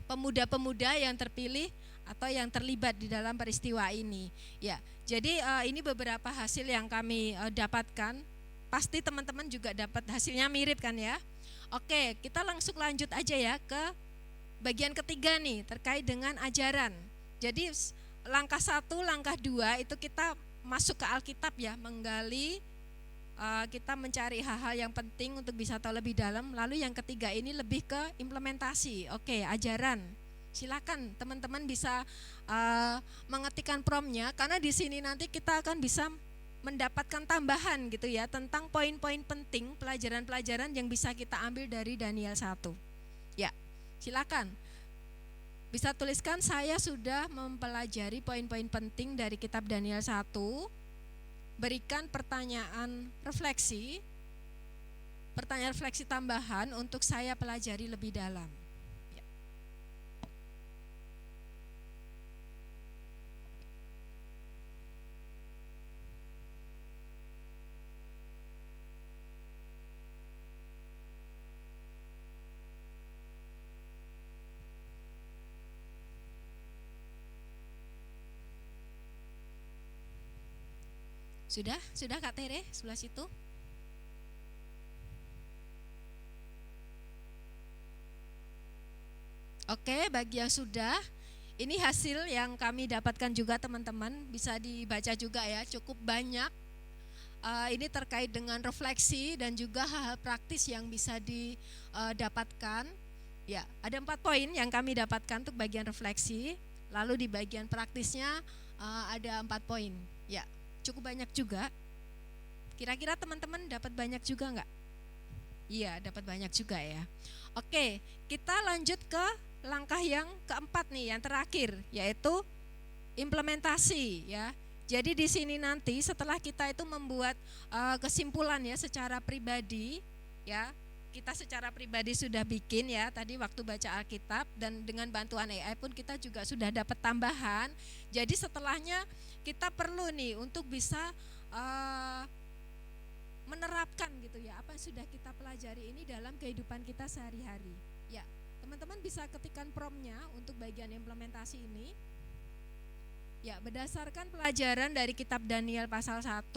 pemuda-pemuda yang terpilih atau yang terlibat di dalam peristiwa ini. Ya, jadi ini beberapa hasil yang kami dapatkan. Pasti teman-teman juga dapat hasilnya mirip kan ya. Oke, kita langsung lanjut aja ya ke bagian ketiga nih, terkait dengan ajaran. Jadi langkah 1, langkah 2 itu kita masuk ke Alkitab ya, menggali, kita mencari hal-hal yang penting untuk bisa tahu lebih dalam. Lalu yang ketiga ini lebih ke implementasi. Oke, ajaran. Silakan teman-teman bisa mengetikkan promptnya, karena di sini nanti kita akan bisa mendapatkan tambahan gitu ya tentang poin-poin penting, pelajaran-pelajaran yang bisa kita ambil dari Daniel 1. Ya, silakan. Bisa tuliskan, saya sudah mempelajari poin-poin penting dari kitab Daniel 1. Berikan pertanyaan refleksi tambahan untuk saya pelajari lebih dalam. Ya. Sudah Kak Tere sebelah situ? Oke, bagi yang sudah, ini hasil yang kami dapatkan juga teman-teman, bisa dibaca juga ya, cukup banyak. Ini terkait dengan refleksi dan juga hal-hal praktis yang bisa didapatkan. Ya, ada 4 poin yang kami dapatkan untuk bagian refleksi. Lalu di bagian praktisnya ada 4 poin. Ya, cukup banyak juga. Kira-kira teman-teman dapat banyak juga enggak? Iya, dapat banyak juga ya. Oke, kita lanjut ke langkah yang keempat nih, yang terakhir, yaitu implementasi ya. Jadi di sini nanti setelah kita itu membuat kesimpulan ya secara pribadi ya, kita secara pribadi sudah bikin ya tadi waktu baca Alkitab, dan dengan bantuan AI pun kita juga sudah dapat tambahan. Jadi setelahnya kita perlu nih untuk bisa menerapkan gitu ya apa yang sudah kita pelajari ini dalam kehidupan kita sehari-hari. Ya, teman-teman bisa ketikkan prompt-nya untuk bagian implementasi ini. Ya, berdasarkan pelajaran dari kitab Daniel pasal 1,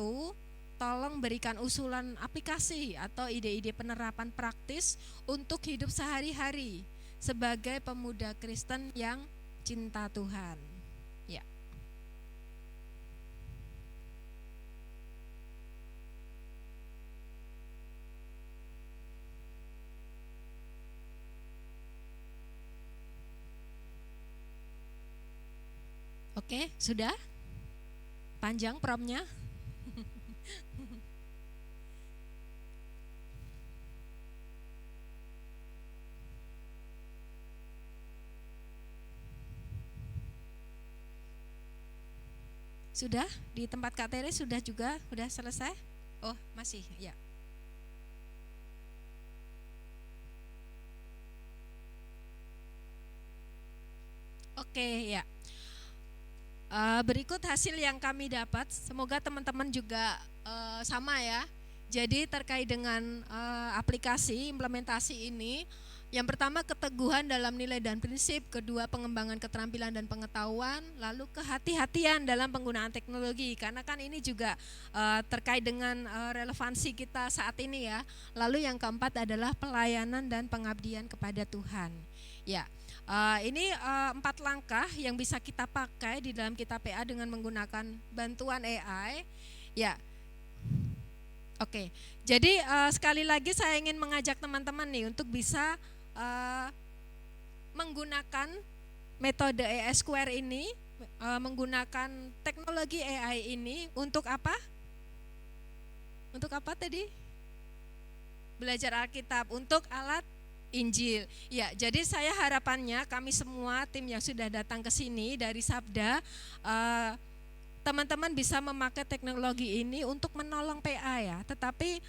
tolong berikan usulan aplikasi atau ide-ide penerapan praktis untuk hidup sehari-hari sebagai pemuda Kristen yang cinta Tuhan. Ya. Oke, sudah? Panjang prompt-nya? Sudah? Di tempat Kak Tere sudah juga? Sudah selesai? Oh, masih, ya. Oke, ya. Berikut hasil yang kami dapat, semoga teman-teman juga sama ya. Jadi terkait dengan aplikasi implementasi ini, yang pertama keteguhan dalam nilai dan prinsip, kedua pengembangan keterampilan dan pengetahuan, lalu kehati-hatian dalam penggunaan teknologi, karena kan ini juga terkait dengan relevansi kita saat ini ya. Lalu yang keempat adalah pelayanan dan pengabdian kepada Tuhan. Ya. Ini 4 langkah yang bisa kita pakai di dalam kitab PA dengan menggunakan bantuan AI. Ya, oke. Jadi sekali lagi saya ingin mengajak teman-teman nih untuk bisa menggunakan metode AI Square ini, menggunakan teknologi AI ini untuk apa? Untuk apa tadi? Belajar Alkitab, untuk alat Injil. Ya, jadi saya harapannya kami semua tim yang sudah datang ke sini dari Sabda, teman-teman bisa memakai teknologi ini untuk menolong PA ya. Tetapi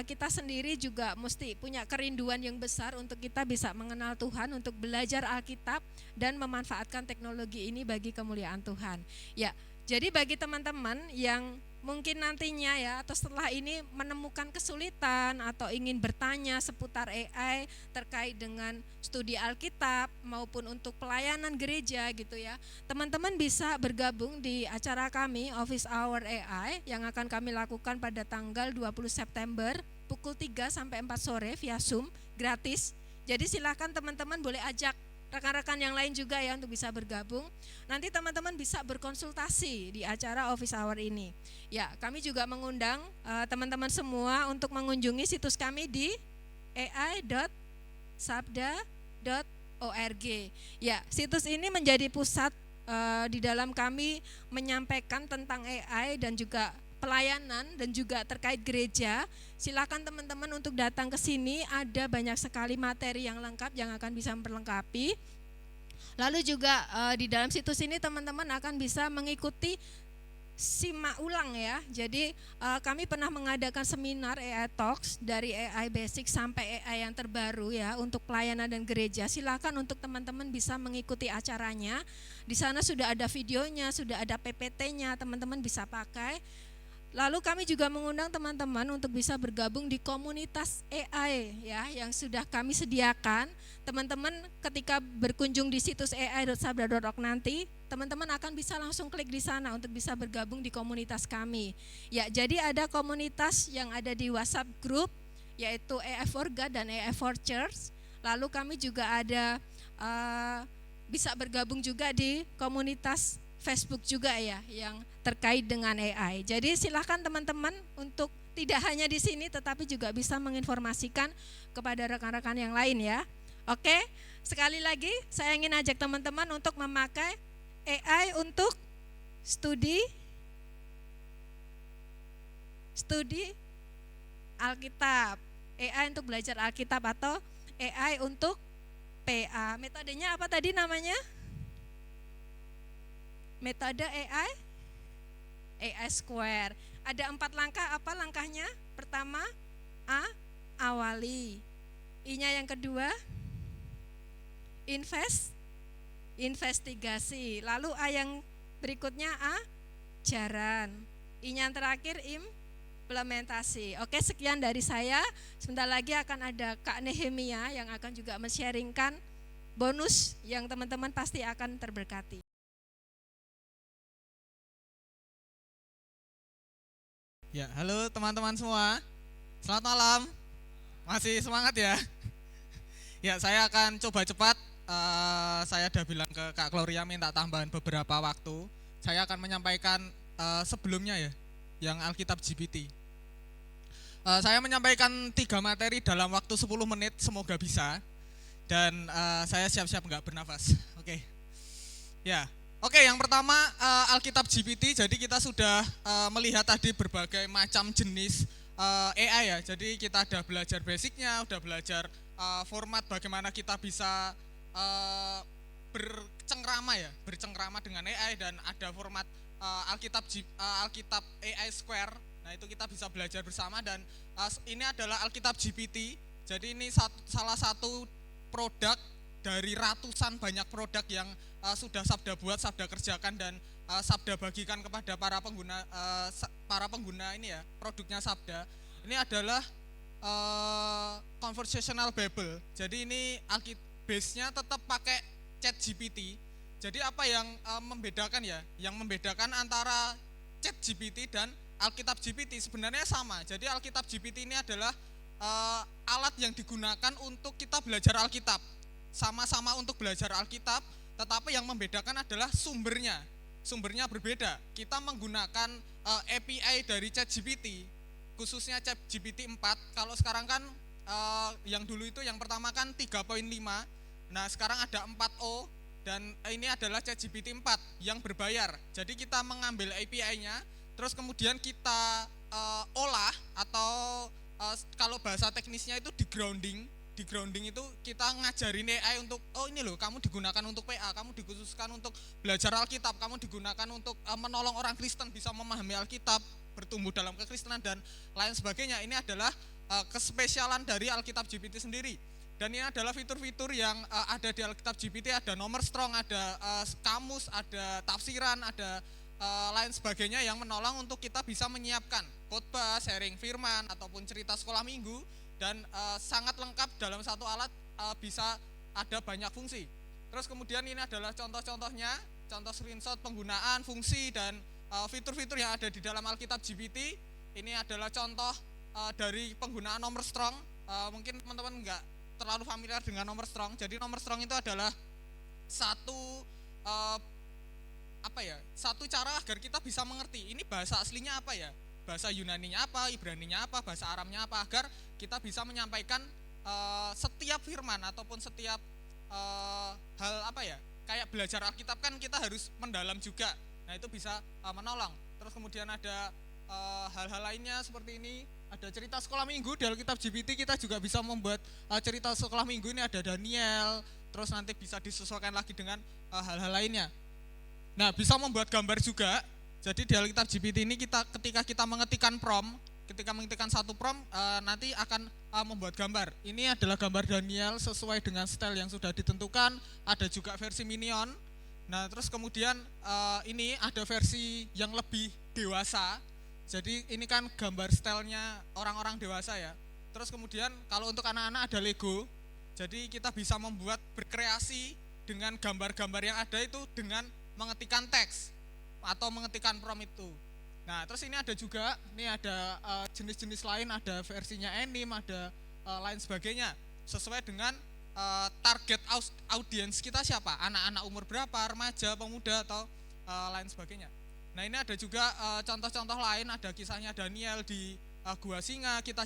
kita sendiri juga mesti punya kerinduan yang besar untuk kita bisa mengenal Tuhan, untuk belajar Alkitab dan memanfaatkan teknologi ini bagi kemuliaan Tuhan. Ya, jadi bagi teman-teman yang mungkin nantinya ya atau setelah ini menemukan kesulitan atau ingin bertanya seputar AI terkait dengan studi Alkitab maupun untuk pelayanan gereja gitu ya, teman-teman bisa bergabung di acara kami Office Hour AI yang akan kami lakukan pada tanggal 20 September pukul 3 sampai 4 sore via Zoom gratis. Jadi silakan teman-teman boleh ajak rekan-rekan yang lain juga ya untuk bisa bergabung. Nanti teman-teman bisa berkonsultasi di acara Office Hour ini. Ya, kami juga mengundang teman-teman semua untuk mengunjungi situs kami di ai.sabda.org. Ya, situs ini menjadi pusat di dalam kami menyampaikan tentang AI dan juga pelayanan dan juga terkait gereja. Silakan teman-teman untuk datang ke sini, ada banyak sekali materi yang lengkap yang akan bisa memperlengkapi. Lalu juga di dalam situs ini teman-teman akan bisa mengikuti simak ulang ya. Jadi kami pernah mengadakan seminar AI Talks dari AI Basic sampai AI yang terbaru ya untuk pelayanan dan gereja. Silakan untuk teman-teman bisa mengikuti acaranya. Di sana sudah ada videonya, sudah ada PPT-nya, teman-teman bisa pakai. Lalu kami juga mengundang teman-teman untuk bisa bergabung di komunitas AI ya yang sudah kami sediakan. Teman-teman ketika berkunjung di situs ai.sabda.org nanti, teman-teman akan bisa langsung klik di sana untuk bisa bergabung di komunitas kami. Ya, jadi ada komunitas yang ada di WhatsApp group yaitu AI for God dan AI for Church. Lalu kami juga ada bisa bergabung juga di komunitas Facebook juga ya yang terkait dengan AI. Jadi silakan teman-teman untuk tidak hanya di sini tetapi juga bisa menginformasikan kepada rekan-rekan yang lain ya. Oke, sekali lagi saya ingin ajak teman-teman untuk memakai AI untuk studi Alkitab, AI untuk belajar Alkitab atau AI untuk PA. Metodenya apa tadi namanya? Metode AI Square. Ada 4 langkah, apa langkahnya? Pertama, awali. I-nya yang kedua, investigasi. Lalu A yang berikutnya ajaran. I-nya yang terakhir implementasi. Oke, sekian dari saya. Sebentar lagi akan ada Kak Nehemia yang akan juga men-sharingkan bonus yang teman-teman pasti akan terberkati. Ya, halo teman-teman semua. Selamat malam. Masih semangat ya? Ya, saya akan coba cepat. Saya udah bilang ke Kak Gloria minta tambahan beberapa waktu. Saya akan menyampaikan sebelumnya ya, yang Alkitab GPT. Saya menyampaikan 3 materi dalam waktu 10 menit, semoga bisa. Dan saya siap-siap nggak bernafas. Oke. Ya. Oke, yang pertama Alkitab GPT. Jadi kita sudah melihat tadi berbagai macam jenis AI ya. Jadi kita ada belajar basicnya, udah belajar format bagaimana kita bisa bercengkrama dengan AI, dan ada format Alkitab AI Square. Nah, itu kita bisa belajar bersama, dan ini adalah Alkitab GPT. Jadi ini salah satu produk dari ratusan banyak produk yang sudah Sabda buat, Sabda kerjakan, dan Sabda bagikan kepada para pengguna ini ya, produknya Sabda. Ini adalah conversational Bible. Jadi ini base-nya tetap pakai ChatGPT. Jadi apa yang membedakan ya? Yang membedakan antara ChatGPT dan Alkitab GPT sebenarnya sama. Jadi Alkitab GPT ini adalah alat yang digunakan untuk kita belajar Alkitab. Sama-sama untuk belajar Alkitab, tetapi yang membedakan adalah sumbernya. Sumbernya berbeda. Kita menggunakan API dari ChatGPT, khususnya ChatGPT 4. Kalau sekarang kan yang dulu itu yang pertama kan 3.5. Nah, sekarang ada 4.0, dan ini adalah ChatGPT 4 yang berbayar. Jadi kita mengambil API-nya, terus kemudian kita olah, atau kalau bahasa teknisnya itu di grounding. Di grounding itu kita ngajarin AI untuk, oh ini loh, kamu digunakan untuk PA, kamu dikhususkan untuk belajar Alkitab, kamu digunakan untuk menolong orang Kristen bisa memahami Alkitab, bertumbuh dalam kekristenan, dan lain sebagainya. Ini adalah kespesialan dari Alkitab GPT sendiri. Dan ini adalah fitur-fitur yang ada di Alkitab GPT. Ada nomor strong, ada kamus, ada tafsiran, ada lain sebagainya yang menolong untuk kita bisa menyiapkan khotbah, sharing firman, ataupun cerita sekolah minggu. Dan sangat lengkap dalam satu alat, bisa ada banyak fungsi. Terus kemudian ini adalah contoh-contohnya, contoh screenshot penggunaan fungsi dan fitur-fitur yang ada di dalam Alkitab GPT. Ini adalah contoh dari penggunaan nomor strong. Mungkin teman-teman enggak terlalu familiar dengan nomor strong. Jadi nomor strong itu adalah satu satu cara agar kita bisa mengerti ini bahasa aslinya apa ya, bahasa Yunaninya apa, Ibraninya apa, bahasa Aramnya apa, agar kita bisa menyampaikan setiap firman ataupun setiap hal kayak belajar Alkitab kan kita harus mendalam juga. Nah, itu bisa menolong. Terus kemudian ada hal-hal lainnya seperti ini. Ada cerita sekolah minggu di Alkitab GPT, kita juga bisa membuat cerita sekolah minggu. Ini ada Daniel, terus nanti bisa disesuaikan lagi dengan hal-hal lainnya. Nah, bisa membuat gambar juga. Jadi di Alkitab GPT ini ketika kita mengetikkan prompt, ketika mengetikkan satu prompt, nanti akan membuat gambar. Ini adalah gambar Daniel sesuai dengan style yang sudah ditentukan. Ada juga versi minion. Nah, terus kemudian ini ada versi yang lebih dewasa. Jadi ini kan gambar stylenya orang-orang dewasa ya. Terus kemudian kalau untuk anak-anak ada Lego. Jadi kita bisa membuat berkreasi dengan gambar-gambar yang ada itu dengan mengetikkan teks atau mengetikkan prompt itu. Nah, terus ini ada juga, ini ada jenis-jenis lain, ada versinya anime, ada lain sebagainya. Sesuai dengan target audiens kita siapa? Anak-anak umur berapa, remaja, pemuda atau lain sebagainya. Nah, ini ada juga contoh-contoh lain, ada kisahnya Daniel di Gua Singa. Kita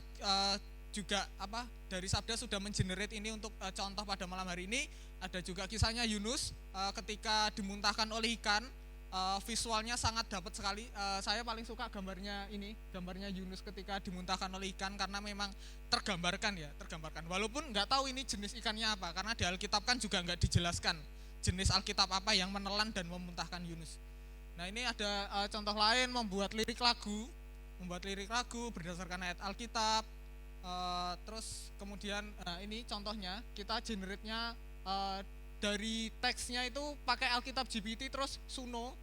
juga dari Sabda sudah mengenerate ini untuk contoh pada malam hari ini. Ada juga kisahnya Yunus ketika dimuntahkan oleh ikan. Visualnya sangat dapat sekali. Saya paling suka gambarnya ini, gambarnya Yunus ketika dimuntahkan oleh ikan karena memang tergambarkan. Walaupun nggak tahu ini jenis ikannya apa, karena di Alkitab kan juga nggak dijelaskan jenis Alkitab apa yang menelan dan memuntahkan Yunus. Nah, ini ada contoh lain, membuat lirik lagu berdasarkan ayat Alkitab. Terus kemudian ini contohnya, kita generate-nya dari teksnya itu pakai Alkitab GPT, terus Suno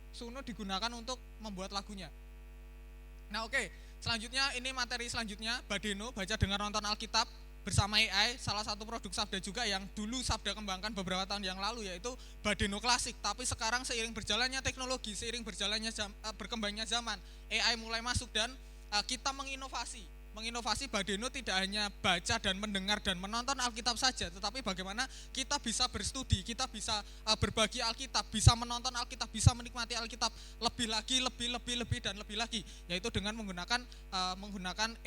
digunakan untuk membuat lagunya. Nah, oke. Selanjutnya ini materi selanjutnya, Badeno, baca dengar nonton Alkitab bersama AI, salah satu produk Sabda juga yang dulu Sabda kembangkan beberapa tahun yang lalu, yaitu Badeno klasik. Tapi sekarang seiring berjalannya teknologi, seiring berjalannya berkembangnya zaman, AI mulai masuk dan kita menginovasi Badeno tidak hanya baca dan mendengar dan menonton Alkitab saja, tetapi bagaimana kita bisa berstudi, kita bisa berbagi Alkitab, bisa menonton Alkitab, bisa menikmati Alkitab lebih lagi, lebih lagi, yaitu dengan menggunakan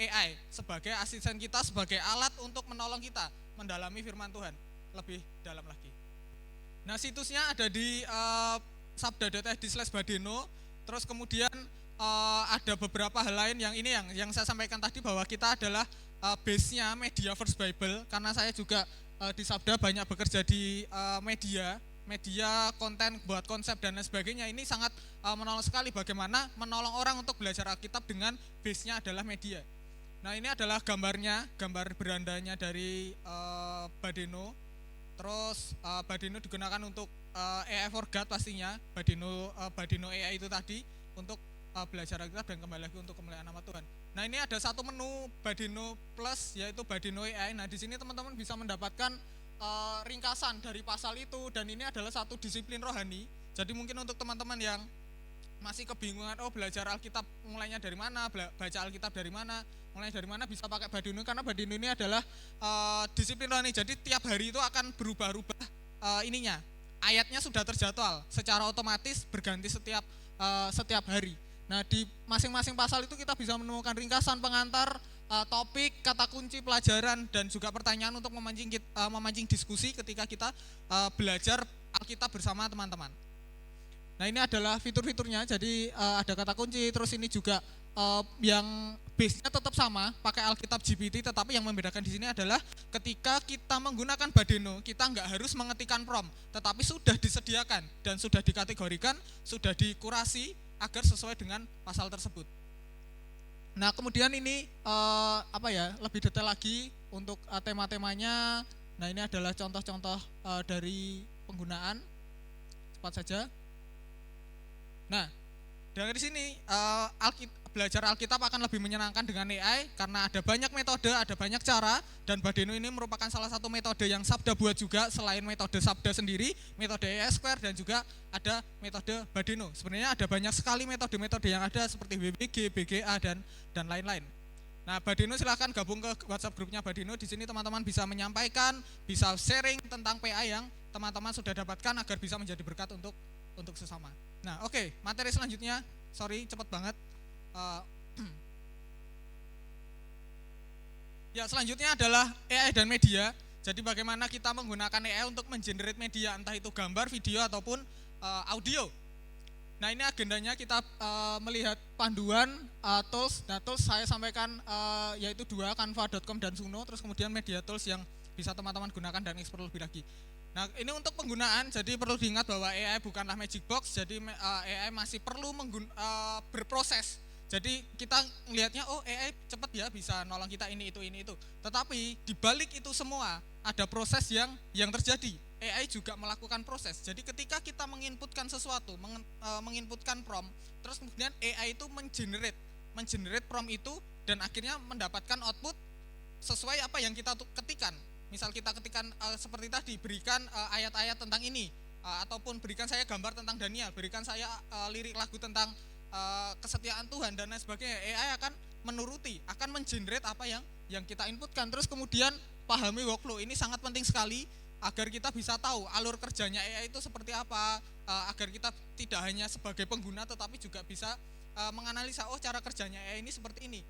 AI sebagai asisten kita, sebagai alat untuk menolong kita mendalami firman Tuhan lebih dalam lagi. Nah, situsnya ada di sabda.id/badeno. Terus kemudian ada beberapa hal lain yang saya sampaikan tadi, bahwa kita adalah base-nya Media First Bible, karena saya juga di Sabda banyak bekerja di media konten, buat konsep dan lain sebagainya. Ini sangat menolong sekali bagaimana menolong orang untuk belajar Alkitab dengan base-nya adalah media. Nah, ini adalah gambar berandanya dari Badeno. Terus Badeno digunakan untuk AI for God pastinya, Badeno AI itu tadi untuk belajar Alkitab dan kembali lagi untuk kemuliaan nama Tuhan. Nah, ini ada satu menu Badeno Plus, yaitu Badeno AI. Nah, di sini teman-teman bisa mendapatkan ringkasan dari pasal itu, dan ini adalah satu disiplin rohani. Jadi mungkin untuk teman-teman yang masih kebingungan, belajar Alkitab mulainya dari mana, baca Alkitab dari mana, mulai dari mana, bisa pakai Badeno, karena Badeno ini adalah disiplin rohani. Jadi tiap hari itu akan berubah-ubah ayatnya sudah terjadwal secara otomatis, berganti setiap hari. Nah, di masing-masing pasal itu kita bisa menemukan ringkasan, pengantar, topik, kata kunci, pelajaran, dan juga pertanyaan untuk memancing diskusi ketika kita belajar Alkitab bersama teman-teman. Nah, ini adalah fitur-fiturnya. Jadi ada kata kunci, terus ini juga yang base-nya tetap sama, pakai Alkitab GPT, tetapi yang membedakan di sini adalah ketika kita menggunakan Badeno, kita nggak harus mengetikkan prompt, tetapi sudah disediakan dan sudah dikategorikan, sudah dikurasi agar sesuai dengan pasal tersebut. Nah, kemudian ini lebih detail lagi untuk tema-temanya. Nah, ini adalah contoh-contoh dari penggunaan. Cepat saja. Nah, dari sini belajar Alkitab akan lebih menyenangkan dengan AI karena ada banyak metode, ada banyak cara, dan Badeno ini merupakan salah satu metode yang Sabda buat juga, selain metode Sabda sendiri, metode AI Square, dan juga ada metode Badeno. Sebenarnya ada banyak sekali metode-metode yang ada seperti WBG, BGA, dan lain-lain. Nah, Badeno silahkan gabung ke WhatsApp grupnya Badeno. Di sini teman-teman bisa menyampaikan, bisa sharing tentang PA yang teman-teman sudah dapatkan agar bisa menjadi berkat untuk sesama. Nah, oke, materi selanjutnya, sorry cepat banget. Selanjutnya adalah AI dan media. Jadi bagaimana kita menggunakan AI untuk mengenerate media, entah itu gambar, video, ataupun audio. Nah, ini agendanya kita melihat panduan tools. Nah, tools saya sampaikan yaitu 2, canva.com dan Suno. Terus kemudian media tools yang bisa teman-teman gunakan dan explore lebih lagi. Nah, ini untuk penggunaan, jadi perlu diingat bahwa AI bukanlah magic box. Jadi AI masih perlu berproses. Jadi kita melihatnya, AI cepat ya bisa nolong kita ini itu. Tetapi di balik itu semua ada proses yang terjadi. AI juga melakukan proses. Jadi ketika kita menginputkan sesuatu, menginputkan prompt, terus kemudian AI itu mengenerate mengenerate prompt itu dan akhirnya mendapatkan output sesuai apa yang kita ketikan. Misal kita ketikan seperti tadi, berikan ayat-ayat tentang ini, ataupun berikan saya gambar tentang Daniel, berikan saya lirik lagu tentang kesetiaan Tuhan dan lain sebagainya. AI akan menuruti, akan mengenerate apa yang kita inputkan. Terus kemudian pahami workflow, ini sangat penting sekali agar kita bisa tahu alur kerjanya AI itu seperti apa, agar kita tidak hanya sebagai pengguna tetapi juga bisa menganalisa, oh cara kerjanya AI ini seperti ini,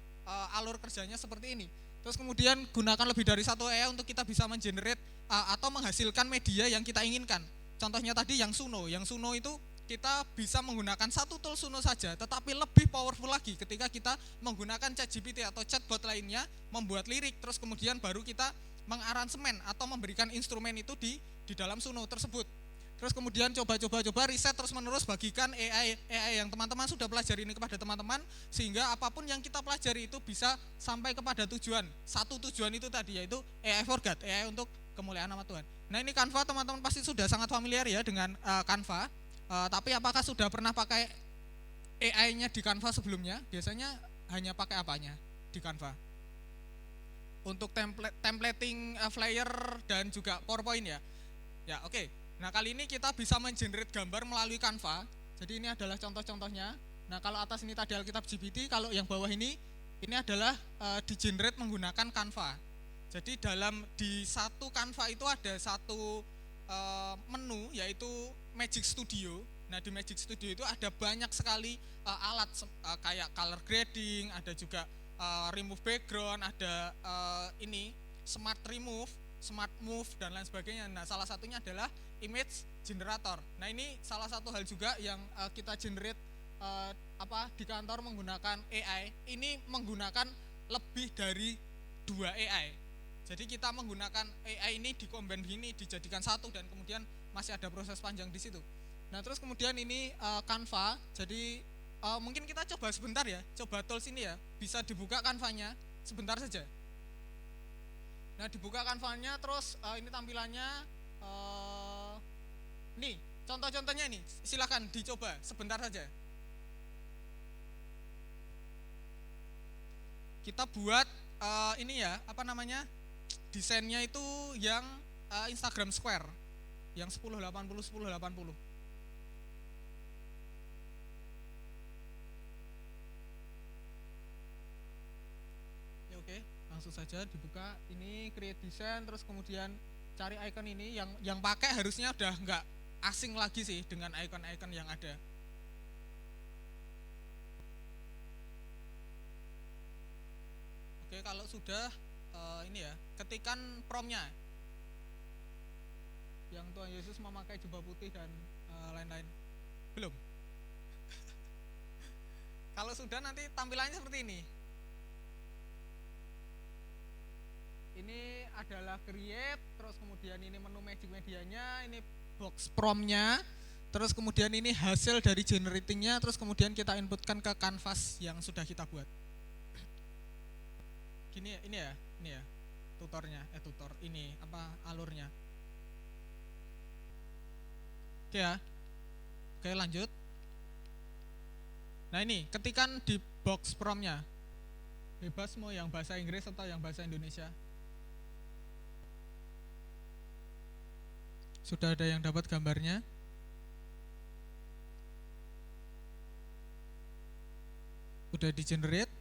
alur kerjanya seperti ini. Terus kemudian gunakan lebih dari satu AI untuk kita bisa mengenerate atau menghasilkan media yang kita inginkan. Contohnya tadi yang Suno itu kita bisa menggunakan satu tool Suno saja, tetapi lebih powerful lagi ketika kita menggunakan ChatGPT atau chatbot lainnya membuat lirik, terus kemudian baru kita mengaransemen atau memberikan instrumen itu di dalam Suno tersebut. Terus kemudian coba riset terus menerus, bagikan AI yang teman-teman sudah pelajari ini kepada teman-teman, sehingga apapun yang kita pelajari itu bisa sampai kepada tujuan. Satu tujuan itu tadi, yaitu AI for God, AI untuk kemuliaan nama Tuhan. Nah ini Canva, teman-teman pasti sudah sangat familiar ya dengan Canva. Tapi apakah sudah pernah pakai AI-nya di Canva sebelumnya? Biasanya hanya pakai apanya di Canva? Untuk templating flyer dan juga PowerPoint ya. Ya, oke. Nah, kali ini kita bisa mengenerate gambar melalui Canva. Jadi ini adalah contoh-contohnya. Nah, kalau atas ini tadi Alkitab GPT, kalau yang bawah ini adalah di-generate menggunakan Canva. Jadi di satu Canva itu ada satu menu, yaitu Magic Studio. Nah, di Magic Studio itu ada banyak sekali alat kayak color grading, ada juga remove background, ada smart remove, smart move dan lain sebagainya. Nah, salah satunya adalah image generator. Nah, ini salah satu hal juga yang kita generate di kantor menggunakan AI. Ini menggunakan lebih dari 2 AI. Jadi kita menggunakan AI ini dikombin gini, dijadikan satu, dan kemudian masih ada proses panjang di situ. Nah, terus kemudian ini Canva. Jadi mungkin kita coba sebentar ya, coba tools ini ya, bisa dibuka Canva-nya sebentar saja. Nah, dibuka Canva-nya, terus ini tampilannya, nih contoh-contohnya ini, silakan dicoba sebentar saja. Kita buat ini ya, desainnya itu yang Instagram Square, yang 1080. Ya, oke, langsung saja dibuka. Ini create design, terus kemudian cari icon ini, yang pakai harusnya udah nggak asing lagi sih dengan icon-icon yang ada. Oke, kalau sudah ini ya, ketikan promnya yang Tuhan Yesus memakai jubah putih dan lain-lain. Belum? Kalau sudah, nanti tampilannya seperti ini. Ini adalah create, terus kemudian ini menu magic medianya, ini box promptnya, terus kemudian ini hasil dari generatingnya, terus kemudian kita inputkan ke canvas yang sudah kita buat. Gini ya, ini ya tutornya, ini alurnya. Oke ya, oke lanjut. Nah, ini ketikan di box promptnya, bebas mau yang bahasa Inggris atau yang bahasa Indonesia. Sudah ada yang dapat gambarnya? Udah di generate?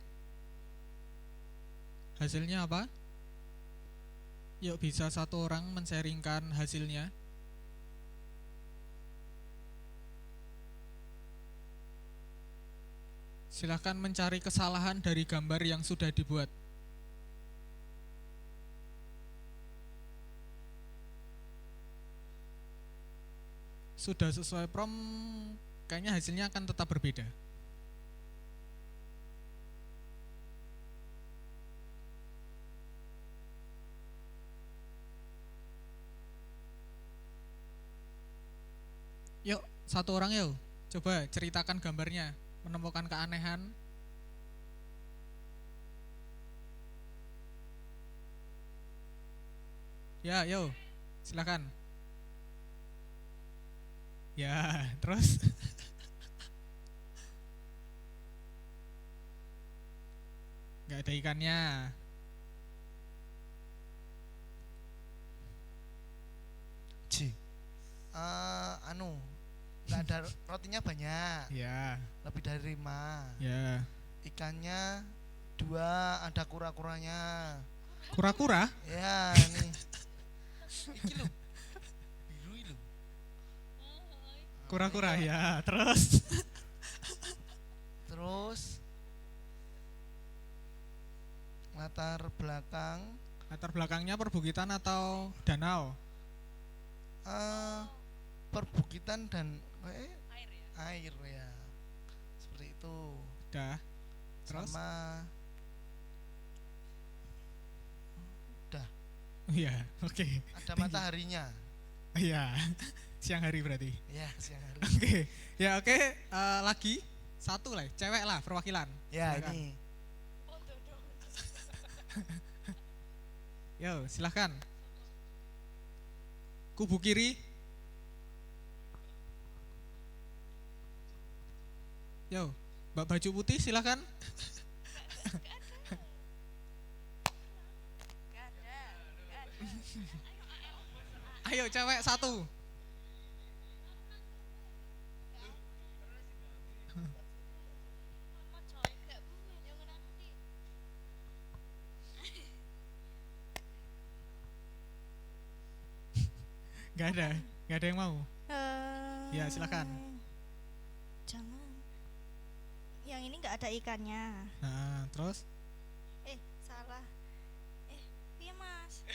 Hasilnya apa? Yuk, bisa satu orang men-sharingkan hasilnya. Silahkan mencari kesalahan dari gambar yang sudah dibuat. Sudah sesuai prompt, kayaknya hasilnya akan tetap berbeda. Yuk, satu orang yuk, coba ceritakan gambarnya, menemukan keanehan. Ya, yuk, silakan. Ya, terus Nggak ada ikannya. J. Nggak ada rotinya banyak, Ya, lebih dari 5. ya. Ikannya 2, ada kura-kuranya. Kura-kura? Ya, nih. Iki lho. Biru lho. Kura-kura ya. Terus Terus latar belakang latar belakangnya perbukitan atau danau? perbukitan dan air ya. Seperti itu. Udah. Terus? Sama udah, Iya, oke. ada mataharinya. Iya. Siang hari berarti. Ya, siang hari. Oke. Ya, oke. Lagi satu lah, cewek lah perwakilan. Ya, Silakan. ini. Yo, silahkan. Kubu kiri. Yo, Mbak baju putih silahkan. Ayo cewek satu. Gak ada yang mau. Ya, silakan. Jangan. Yang ini nggak ada ikannya. Nah, terus Salah. Iya mas.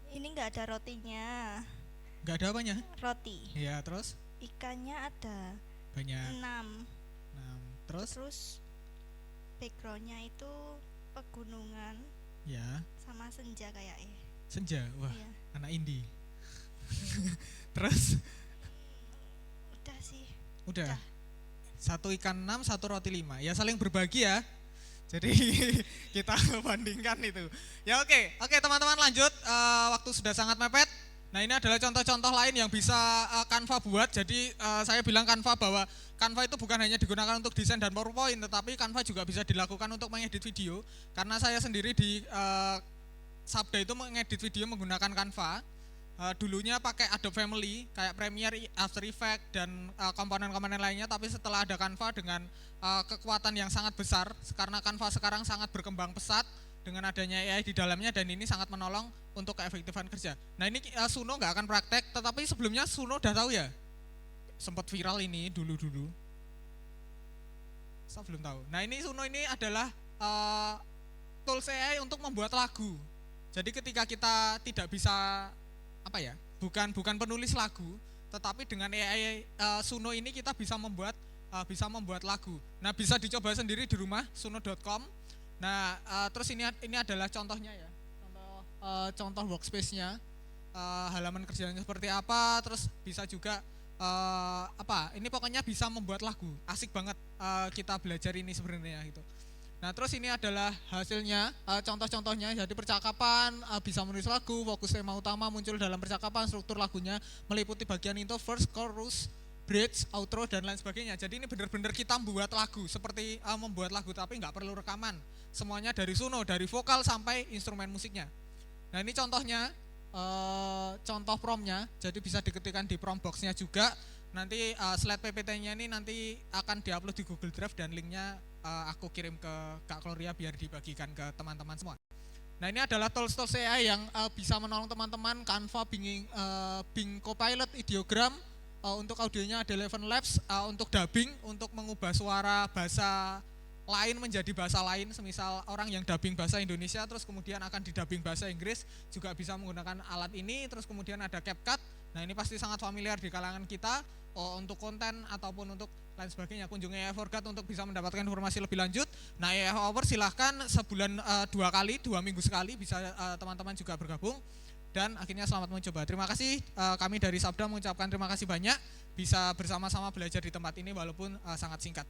Ini nggak ada rotinya. gak ada apanya? Roti. Ya, terus Ikannya ada banyak. 6. Nah, terus Terus backgroundnya itu pegunungan ya, sama senja kayaknya. senja. Wah, Iya. anak indie. Terus Udah sih. udah. Satu ikan 6, satu roti 5. Ya saling berbagi ya. Jadi kita bandingkan itu. Ya oke teman-teman lanjut. Waktu sudah sangat mepet. Nah ini adalah contoh-contoh lain yang bisa Canva buat. Jadi saya bilang Canva bahwa Canva itu bukan hanya digunakan untuk desain dan PowerPoint, tetapi Canva juga bisa dilakukan untuk mengedit video. Karena saya sendiri di Sabda itu mengedit video menggunakan Canva. Dulunya pakai Adobe Family kayak Premiere, After Effects dan komponen-komponen lainnya, tapi setelah ada Canva dengan kekuatan yang sangat besar, karena Canva sekarang sangat berkembang pesat dengan adanya AI di dalamnya, dan ini sangat menolong untuk keefektifan kerja. Nah ini Suno nggak akan praktek, tetapi sebelumnya Suno udah tahu ya, sempat viral ini dulu-dulu. Saya belum tahu. Nah ini Suno ini adalah tools AI untuk membuat lagu. Jadi ketika kita tidak bisa bukan penulis lagu, tetapi dengan AI Suno ini kita bisa membuat lagu. Nah bisa dicoba sendiri di rumah, suno.com. Nah terus ini adalah contohnya ya, contoh workspace-nya, halaman kerjanya seperti apa. Terus bisa juga ini pokoknya bisa membuat lagu. Asik banget kita belajar ini sebenarnya gitu. Nah terus ini adalah hasilnya, contoh-contohnya. Jadi percakapan, bisa menulis lagu, fokus tema utama muncul dalam percakapan, struktur lagunya meliputi bagian intro, verse, chorus, bridge, outro, dan lain sebagainya. Jadi ini benar-benar kita membuat lagu, seperti membuat lagu tapi nggak perlu rekaman. Semuanya dari Suno, dari vokal sampai instrumen musiknya. Nah ini contohnya, contoh promptnya, jadi bisa diketikkan di prompt box-nya juga. Nanti slide PPT-nya ini nanti akan diupload di Google Drive dan linknya aku kirim ke Kak Gloria biar dibagikan ke teman-teman semua. Nah ini adalah tools-tools AI yang bisa menolong teman-teman. Canva, Bing Copilot, Ideogram, untuk audionya ada Eleven Labs, untuk dubbing, untuk mengubah suara bahasa lain menjadi bahasa lain, semisal orang yang dubbing bahasa Indonesia terus kemudian akan didubbing bahasa Inggris, juga bisa menggunakan alat ini. Terus kemudian ada CapCut. Nah ini pasti sangat familiar di kalangan kita, untuk konten ataupun untuk lain sebagainya. Kunjungi AI for God untuk bisa mendapatkan informasi lebih lanjut. Nah AI Hour silahkan sebulan 2 kali, 2 minggu sekali bisa teman-teman juga bergabung. Dan akhirnya selamat mencoba. Terima kasih, kami dari Sabda mengucapkan terima kasih banyak bisa bersama-sama belajar di tempat ini walaupun sangat singkat.